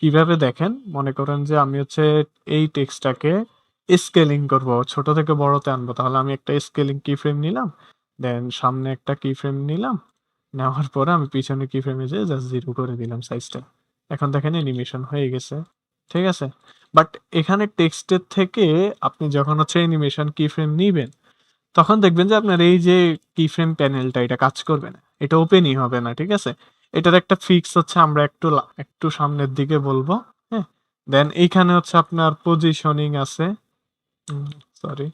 কিভাবে দেখেন? মনে করেন যে আমি হচ্ছে এই টেক্সটটাকে স্কেলিং করব, ছোট থেকে বড়তে আনবো। তাহলে আমি একটা স্কেলিং কিফ্রেম নিলাম। দেন সামনে একটা কিফ্রেম নিলাম। নেওয়ার পরে আমি পিছনে কিফ্রেমে যেয়ে জাস্ট 0 করে দিলাম সাইজটা। এখন দেখেন অ্যানিমেশন হয়ে গেছে। ঠিক আছে? বাট এখানে টেক্সটের থেকে আপনি যখন হচ্ছে অ্যানিমেশন কিফ্রেম নিবেন, তখন দেখবেন যে আপনার এই যে কিফ্রেম প্যানেলটা এটা কাজ করবে না। এটা ওপেনই হবে না। ঠিক আছে? এটার একটা ফিক্স হচ্ছে আমরা একটু সামনের দিকে বলবো। হ্যাঁ? দেন এইখানে হচ্ছে আপনার পজিশনিং আছে। সরি।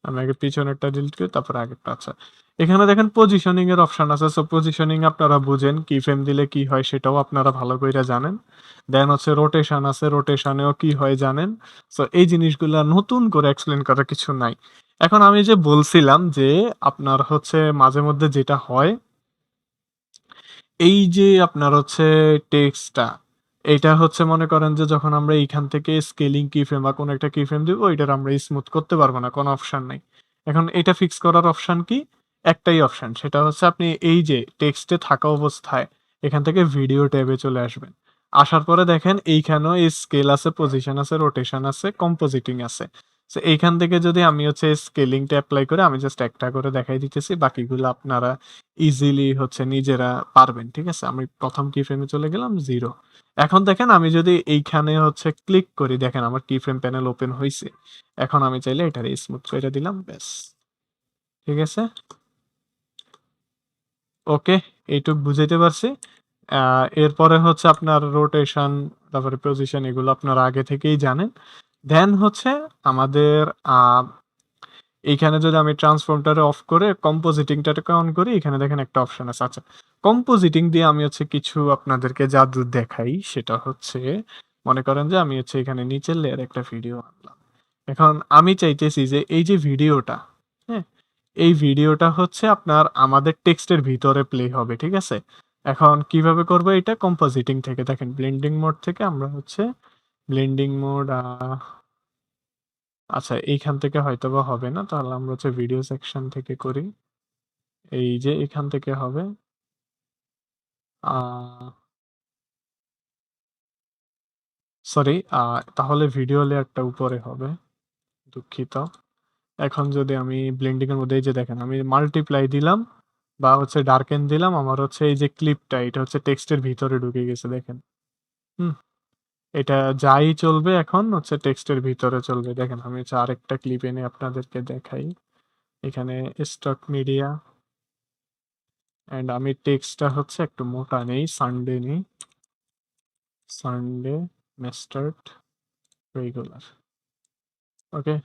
আমি আগে পিছনেরটা ডিলিট করি তারপর আগেরটা। আচ্ছা। এখানে দেখেন পজিশনিং এর অপশন আছে। সো পজিশনিং আপনারা বুঝেন, কি ফ্রেম দিলে কি হয় সেটাও আপনারা ভালো কইরা জানেন। দেন হচ্ছে রোটেশন আছে, রোটেশনেও কি হয় জানেন। সো এই জিনিসগুলা নতুন করে এক্সপ্লেন করার কিছু নাই। এখন আমি যে বলছিলাম যে আপনার হচ্ছে মাঝে মধ্যে যেটা হয়, এই যে আপনার হচ্ছে টেক্সটটা, এইটা হচ্ছে মনে করেন যে যখন আমরা এইখান থেকে স্কেলিং কিফ্রেম বা কোনো একটা কিফ্রেম দিব, ওইটার আমরা স্মুথ করতে পারবো না, কোনো অপশন নাই। এখন এটা ফিক্স করার অপশন কি? একটাই অপশন, সেটা হচ্ছে আপনি এই যে টেক্সটে থাকা অবস্থায় এখান থেকে ভিডিও ট্যাবে চলে আসবেন। আসার পরে দেখেন এইখানেও স্কেল আছে, পজিশন আছে, রোটেশন আছে, কম্পোজিটিং আছে। তো এইখান থেকে যদি আমি হচ্ছে স্কেলিংটা অ্যাপ্লাই করে আমি জাস্ট একটা করে দেখাই দিতেছি, বাকিগুলো আপনারা ইজিলি হচ্ছে নিজেরা পারবেন। ঠিক আছে? আমি প্রথম কি ফ্রেমে চলে গেলাম 0। এখন দেখেন আমি যদি এইখানে হচ্ছে ক্লিক করি, দেখেন আমার কি ফ্রেম প্যানেল ওপেন হইছে। এখন আমি চাইলে এটারে স্মুথ করে দিলাম, ব্যাস। ঠিক আছে? ওকে, এইটুক বুঝাইতে পারছি। এরপরে হচ্ছে আপনার রোটেশন, তারপরে পজিশন, এগুলো আপনারা আগে থেকেই জানেন। দেন হচ্ছে আমাদের এইখানে যদি আমি ট্রান্সফর্মটারে অফ করে কম্পোজিটিংটাকে অন করি, এখানে দেখেন একটা অপশন আছে। আচ্ছা, কম্পোজিটিং দিয়ে আমি হচ্ছে কিছু আপনাদেরকে জাদু দেখাই। সেটা হচ্ছে মনে করেন যে আমি হচ্ছে এখানে নিচের লেয়ারে একটা ভিডিও আনলাম। এখন আমি চাইতেছি যে এই যে ভিডিওটা, হ্যাঁ, এই ভিডিওটা হচ্ছে আপনার আমাদের টেক্সটের ভিতরে প্লে হবে। ঠিক আছে? এখন কিভাবে করবো এটা? কম্পোজিটিং থেকে দেখেন, ব্লেন্ডিং মোড থেকে আমরা হচ্ছে ব্লেন্ডিং মোড, আচ্ছা এইখান থেকে হয়তোবা হবে না, তাহলে আমরা হচ্ছে ভিডিও সেকশন থেকে করি। এই যে এখান থেকে হবে। সরি, তাহলে ভিডিও লেয়ারটা উপরে হবে, দুঃখিত। এখন যদি আমি ব্লেন্ডিং এর মধ্যে এই যে দেখেন আমি মাল্টিপ্লাই দিলাম বা হচ্ছে ডার্কেন দিলাম, আমার হচ্ছে এই যে ক্লিপটা এটা হচ্ছে টেক্সটের ভিতরে ঢুকে গেছে, দেখেন। হুম, এটা যাই চলবে এখন হচ্ছে টেক্সটের ভিতরে চলবে। দেখেন আমি হচ্ছে আরেকটা ক্লিপ এনে আপনাদেরকে দেখাই। এখানে স্টক মিডিয়া, এন্ড আমি টেক্সটটা হচ্ছে একটু মোটা নেই, সানডে নেই, সানডে মাস্টার্ড রেগুলার। ওকে,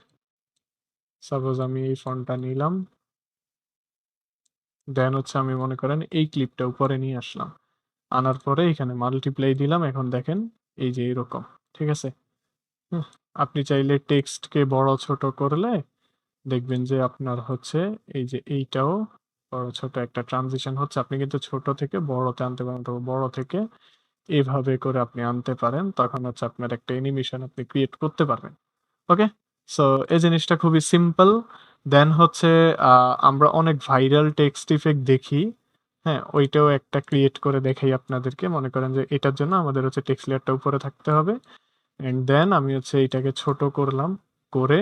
সাপোজ আমি এই ফন্টটা নিলাম, দেন হচ্ছে আমি মনে করেন এই ক্লিপটা উপরে নিয়ে আসলাম, আনার পরে এখানে মাল্টিপ্লাই দিলাম। এখন দেখেন এই যে এরকম। ঠিক আছে? হুম, আপনি চাইলে টেক্সটকে বড় ছোট করলে দেখবেন যে আপনার হচ্ছে এই যে এইটাও বড় ছোট একটা ট্রানজিশন হচ্ছে। আপনি কিন্তু ছোট থেকে বড়তে আনতে পারেন, অথবা বড় থেকে এভাবে করে আপনি আনতে পারেন। তখন হচ্ছে আপনার একটা অ্যানিমেশন আপনি ক্রিয়েট করতে পারবেন। ওকে? সো এই জিনিসটা খুবই সিম্পল। দেন হচ্ছে আমরা অনেক ভাইরাল টেক্সট ইফেক্ট দেখি। হ্যাঁ? ওইটাও একটা ক্রিয়েট করে দেখাই আপনাদেরকে। মনে করেন যে এটার জন্য আমাদের হচ্ছে টেক্সট লেয়ারটা উপরে থাকতে হবে। অ্যান্ড দেন আমি হচ্ছে এইটাকে ছোট করলাম, করে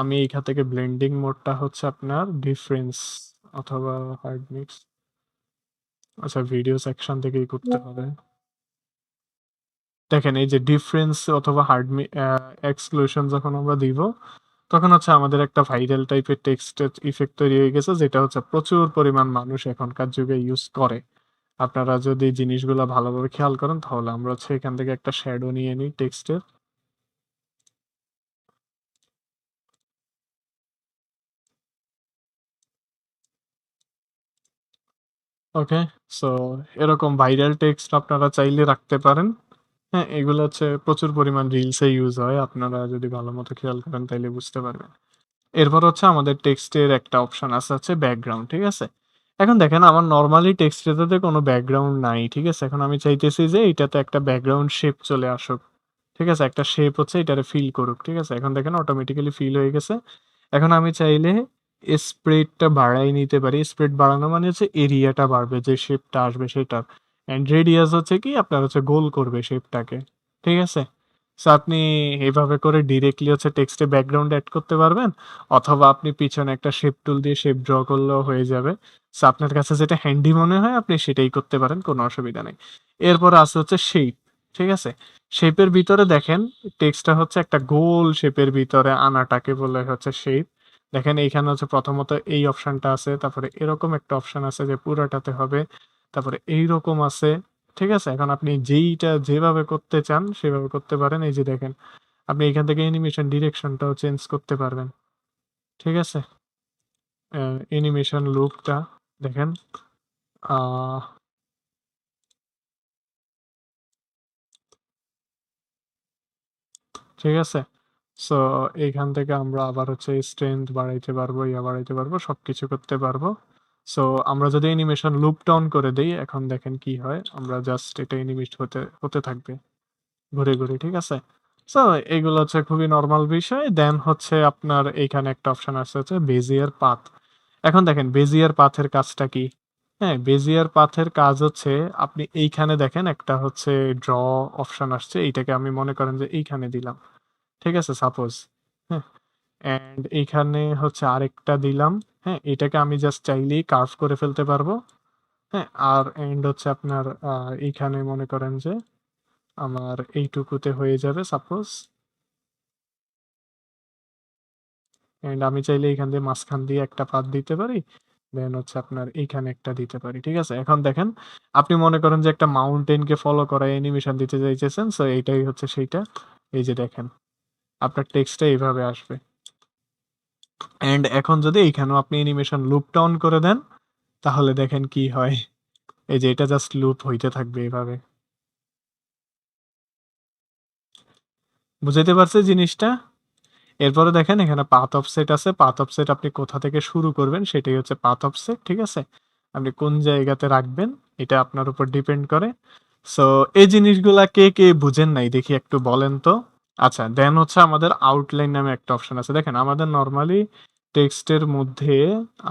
আমি এইখান থেকে ব্লেন্ডিং মোডটা হচ্ছে আপনার ডিফারেন্স অথবা হার্ড মিক্স, আচ্ছা ভিডিও সেকশন থেকেই করতে হবে। দেখেন এই যে ডিফারেন্স অথবা হার্ড এক্সক্লুশন যখন আমরা দিব, তখন হচ্ছে আমাদের একটা ভাইরাল টাইপের টেক্সট ইফেক্ট তৈরি হয়ে গেছে, যেটা হচ্ছে প্রচুর পরিমাণ মানুষ এখনকার যুগে ইউজ করে। আপনারা যদি জিনিসগুলো ভালোভাবে খেয়াল করেন, তাহলে আমরা হচ্ছে এখান থেকে একটা শ্যাডো নিয়ে নিই টেক্সটের। ওকে, সো এরকম ভাইরাল টেক্সট আপনারা চাইলে রাখতে পারেন। হ্যাঁ, এগুলো হচ্ছে প্রচুর পরিমাণ রিলসে ইউজ হয়। আপনারা যদি ভালো মতো খেয়াল করেন তাইলে বুঝতে পারবেন। এরপর হচ্ছে আমাদের টেক্সটের একটা অপশন আছে হচ্ছে ব্যাকগ্রাউন্ড। ঠিক আছে? এখন দেখেন আমার নরমালি টেক্সটেতে কোনো ব্যাকগ্রাউন্ড নাই। ঠিক আছে? এখন আমি চাইতেছি যে এটাতে একটা ব্যাকগ্রাউন্ড শেপ চলে আসুক। ঠিক আছে? একটা শেপ হচ্ছে এটারে ফিল করুক। ঠিক আছে? এখন দেখেন অটোমেটিক্যালি ফিল হয়ে গেছে। এখন আমি চাইলে স্প্রেডটা বাড়াই নিতে পারি। স্প্রেড বাড়ানো মানে হচ্ছে এরিয়াটা বাড়বে, যে শেপটা আসবে সেটার। অ্যান্ড রেডিয়াস হচ্ছে কি আপনার হচ্ছে গোল করবে শেপটাকে। ঠিক আছে? সো আপনি এভাবে করে ডিরেক্টলি হচ্ছে টেক্সটে ব্যাকগ্রাউন্ড এড করতে পারবেন, অথবা আপনি পিছনে একটা শেপ টুল দিয়ে শেপ ড্র করলেও হয়ে যাবে। সো আপনার কাছে যেটা হ্যান্ডি মনে হয় আপনি সেটাই করতে পারেন, কোনো অসুবিধা নেই। এরপর আছে হচ্ছে শেপ। ঠিক আছে? শেপের ভিতরে দেখেন টেক্সটটা হচ্ছে একটা গোল শেপের ভিতরে আনাটাকে বলে হচ্ছে শেপ। দেখেন এইখানে হচ্ছে প্রথমত এই অপশনটা আছে, তারপরে এরকম একটা অপশন আছে যে পুরাটাতে হবে, তারপরে এইরকম আছে। ঠিক আছে? এখন আপনি যেইটা যেভাবে করতে চান সেভাবে করতে পারেন। এই যে দেখেন আপনি এখান থেকে অ্যানিমেশন ডিরেকশনটাও চেঞ্জ করতে পারবেন। ঠিক আছে? অ্যানিমেশন লুপটা দেখেন। আহ ঠিক আছে? সো এইখান থেকে আমরা আবার হচ্ছে স্ট্রেংথ বাড়াইতে পারবো, বাড়াইতে পারবো, সবকিছু করতে পারবো। সো আমরা যদি অ্যানিমেশন লুপটা অন করে দেই, এখন দেখেন কি হয়। আমরা জাস্ট এটা অ্যানিমেট হতে হতে থাকবে ঘুরে, ঘুরে, ঠিক আছে? সো এগুলো হচ্ছে খুবই নরমাল বিষয়। দেন হচ্ছে আপনার এইখানে একটা অপশন আছে হচ্ছে বেজিয়ার পাথ। এখন দেখেন বেজিয়ার পাথের কাজটা কি? হ্যাঁ, বেজিয়ার পাথের কাজ হচ্ছে আপনি এইখানে দেখেন একটা হচ্ছে ড্র অপশন আসছে। এইটাকে আমি মনে করেন যে এইখানে দিলাম। ঠিক আছে? সাপোজ। হ্যাঁ? অ্যান্ড এইখানে হচ্ছে আরেকটা দিলাম। হ্যাঁ? এটাকে আমি জাস্ট চাইলেই কার্ভ করে ফেলতে পারবো। হ্যাঁ? আর এন্ড হচ্ছে আপনার এইখানে মনে করেন যে আমার এইটুকুতে হয়ে যাবে সাপোজ। অ্যান্ড আমি চাইলে এইখান দিয়ে মাঝখান দিয়ে একটা পাত দিতে পারি। দেন হচ্ছে আপনার এইখানে একটা দিতে পারি। ঠিক আছে? এখন দেখেন আপনি মনে করেন যে একটা মাউন্টেনকে ফলো করা অ্যানিমেশন দিতে চাইতেছেন। সো এইটাই হচ্ছে সেইটা। এই যে দেখেন আপনার টেক্সটটা এইভাবে আসবে। অ্যান্ড এখন যদি এইখানেও আপনি অ্যানিমেশন লুপটা অন করে দেন, তাহলে দেখেন কি হয়। এই যে এটা জাস্ট লুপ হইতে থাকবে এভাবে। বুঝাইতে পারছে জিনিসটা? এরপরে দেখেন এখানে পাথ অফসেট আছে। পাথ অফসেট আপনি কোথা থেকে শুরু করবেন সেটাই হচ্ছে পাথ অফসেট, ঠিক আছে? আপনি কোন জায়গাতে রাখবেন এটা আপনার উপর ডিপেন্ড করে। সো এই জিনিসগুলা কে বুঝেন নাই দেখি একটু বলেন তো? আচ্ছা, দেন হচ্ছে আমাদের আউটলাইন নামে একটা অপশন আছে। দেখেন আমাদের নরমালি টেক্সটের মধ্যে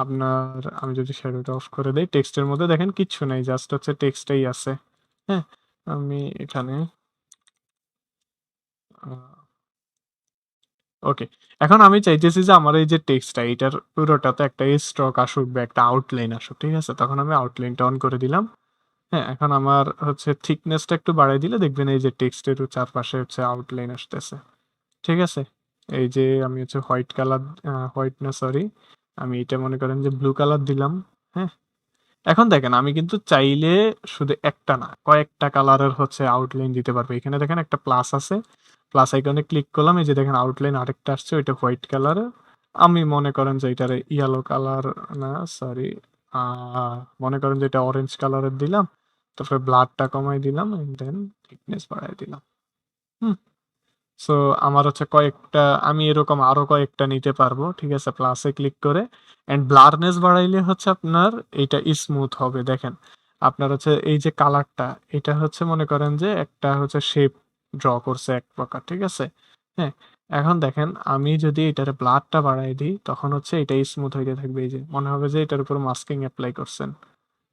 আপনার আমি যদি শ্যাডোটা অফ করে দেই, টেক্সটের মধ্যে দেখেন কিচ্ছু নাই। জাস্ট হচ্ছে টেক্সটটাই আছে। হ্যাঁ? আমি এখানে আ ওকে। এখন আমি চাইতেছি যে আমার এই যে টেক্সটটা এটার পুরোটাতে একটা স্ট্রোক আসুক বা একটা আউটলাইন আসুক। ঠিক আছে? তখন আমি আউটলাইনটা অন করে দিলাম। হ্যাঁ? এখন আমার হচ্ছে থিকনেসটা একটু বাড়ায় দিলে দেখবেন এই যে টেক্সটের চারপাশে হচ্ছে আউটলাইন আসতেছে। ঠিক আছে? এই যে আমি হচ্ছে হোয়াইট কালার হোয়াইট না সরি আমি এটা মনে করেন যে ব্লু কালার দিলাম। হ্যাঁ? এখন দেখেন আমি কিন্তু চাইলে শুধু একটা না, কয়েকটা কালারের হচ্ছে আউটলাইন দিতে পারবো। এখানে দেখেন একটা প্লাস আছে। প্লাস আইকনে ক্লিক করলাম। এই যে দেখেন আউটলাইন আরেকটা আসছে ওইটা হোয়াইট কালারের। আমি মনে করেন যে এটারে ইয়েলো কালার না সরি আ মনে করেন যে এটা অরেঞ্জ কালারের দিলাম। তারপরে ব্লাডটা কমায় দিলাম এন্ড দেন থিকনেস বাড়ায় দিলাম। হুম? সো আমার হচ্ছে কয়েকটা আমি এরকম আরো কয়েকটা নিতে পারবো। ঠিক আছে? প্লাসে ক্লিক করে অ্যান্ড ব্লারনেস বাড়াইলে হচ্ছে আপনার এইটা স্মুথ হবে। দেখেন, আপনার হচ্ছে এই যে কালারটা এটা হচ্ছে মনে করেন যে একটা হচ্ছে শেপ ড্র করছে এক প্রকার। ঠিক আছে? হ্যাঁ? এখন দেখেন আমি যদি এটার ব্লারটা বাড়ায় দিই তখন হচ্ছে এটা স্মুথ হইতে থাকবে। এই যে মনে হবে যে এটার উপর মাস্কিং এপ্লাই করছেন।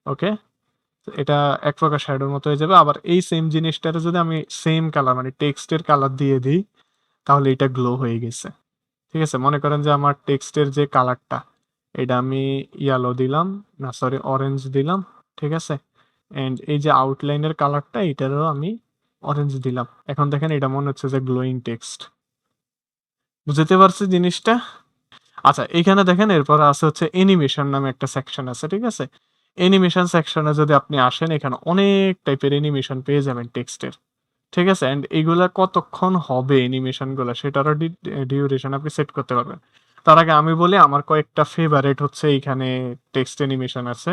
ওকে? এটা এক প্রকার শ্যাডোর মতো হয়ে যাবে। আবার এই সেম জিনিসটারে যদি আমি সেম কালার মানে টেক্সটের কালার দিয়ে দিই তাহলে এটা গ্লো হয়ে গেছে। ঠিক আছে? মনে করেন যে আমার টেক্সটের যে কালারটা, এটা আমি ইয়েলো দিলাম, না সরি অরেঞ্জ দিলাম। ঠিক আছে? অ্যান্ড এই যে আউটলাইনের কালারটা এটারও আমি অরেঞ্জ দিলাম। এখন দেখেন এটা মনে হচ্ছে যে গ্লোয়িং টেক্সট। বুঝতে পারছি জিনিসটা? আচ্ছা এইখানে দেখেন এরপর আছে হচ্ছে অ্যানিমেশন নামে একটা সেকশন আছে। ঠিক আছে? অ্যানিমেশন সেকশনে যদি আপনি আসেন এখানে অনেক টাইপের অ্যানিমেশন পেয়ে যাবেন টেক্সটের। ঠিক আছে? অ্যান্ড এগুলা কতক্ষণ হবে অ্যানিমেশন গুলা সেটারও ডিউরেশন আপনি সেট করতে পারবেন। তার আগে আমি বলি আমার কয়েকটা ফেভারিট হচ্ছে এইখানে টেক্সট অ্যানিমেশন আছে।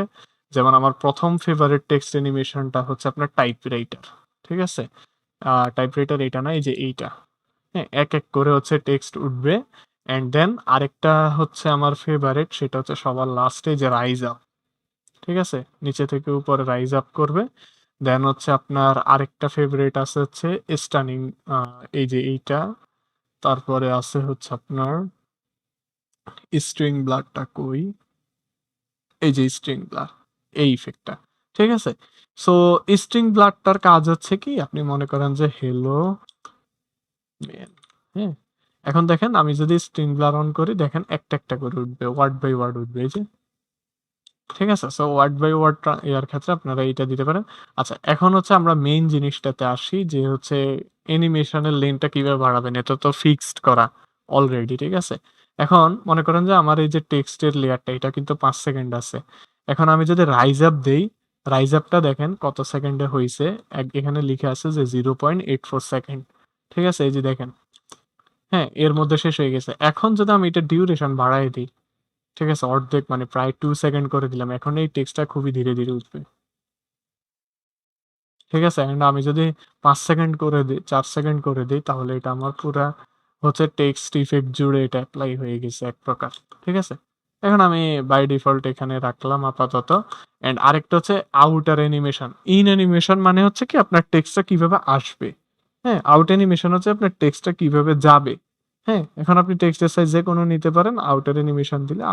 যেমন আমার ১ম ফেভারিট টেক্সট অ্যানিমেশনটা হচ্ছে আপনার টাইপরাইটার। ঠিক আছে? টাইপরাইটার এইটা না এই যে এইটা। হ্যাঁ? এক করে হচ্ছে টেক্সট উঠবে। অ্যান্ড দেন আরেকটা হচ্ছে আমার ফেভারিট সেটা হচ্ছে সবার লাস্টে যে রাইজ আপ। ঠিক আছে? নিচে থেকে উপরে রাইজ আপ করবে। দেন হচ্ছে আপনার আরেকটা ফেভারিট আছে হচ্ছে স্টানিং এই যে এইটা। তারপরে আছে হচ্ছে আপনার স্ট্রিং ব্লাডটা কই? এই যে স্ট্রিং ব্লাড এই ইফেক্টটা। ঠিক আছে? সো স্ট্রিং ব্লাডটার কাজ হচ্ছে কি আপনি মনে করেন যে হ্যালো ম্যান, হ্যাঁ? এখন দেখেন আমি যদি স্ট্রিং ব্লার অন করি দেখেন একটা করে উঠবে। ওয়ার্ড বাই ওয়ার্ড উঠবে এই যে। ঠিক আছে? সো ওয়ার্ড বাই ওয়ার্ড ইয়ার ক্ষেত্রে আপনারা এইটা দিতে পারেন। আচ্ছা এখন হচ্ছে আমরা মেইন জিনিসটাতে আসি যে হচ্ছে অ্যানিমেশনের লেনটা কিভাবে বাড়াবেন? এটা তো ফিক্সড করা অলরেডি, ঠিক আছে? এখন মনে করেন যে আমার এই যে টেক্সটের লেয়ারটা এটা কিন্তু ৫ সেকেন্ড আছে। এখন আমি যদি রাইজ আপ দেই, রাইজ আপটা দেখেন কত সেকেন্ডে হইছে। এখানে লিখে আছে যে 0.84 সেকেন্ড। ঠিক আছে? এই যে দেখেন। হ্যাঁ, এর মধ্যে শেষ হয়ে গেছে। এখন যদি আমি এটার ডিউরেশন বাড়ায় দিই ঠিক আছে? অর্ধেক মানে প্রায় 2 সেকেন্ড করে দিলাম। এখন এই টেক্সটটা খুবই ধীরে, ধীরে উঠবে। ঠিক আছে? অ্যান্ড আমি যদি 5 সেকেন্ড করে দেই, 4 সেকেন্ড করে দেই তাহলে এটা আমার পুরা হচ্ছে টেক্সট ইফেক্ট জুড়ে এটা এপ্লাই হয়ে গেছে এক প্রকার। ঠিক আছে? এখন আমি বাই ডিফল্ট এখানে রাখলাম আপাতত। অ্যান্ড আরেকটা হচ্ছে আউটার অ্যানিমেশন। ইন অ্যানিমেশন মানে হচ্ছে কি আপনার টেক্সটটা কিভাবে আসবে। হ্যাঁ? আউট অ্যানিমেশন হচ্ছে আপনার টেক্সটটা কিভাবে যাবে। হ্যাঁ? এখন আপনি টেক্সটের সাইজ যেকোনো নিতে পারেন। আউটার অ্যানিমেশন দিলে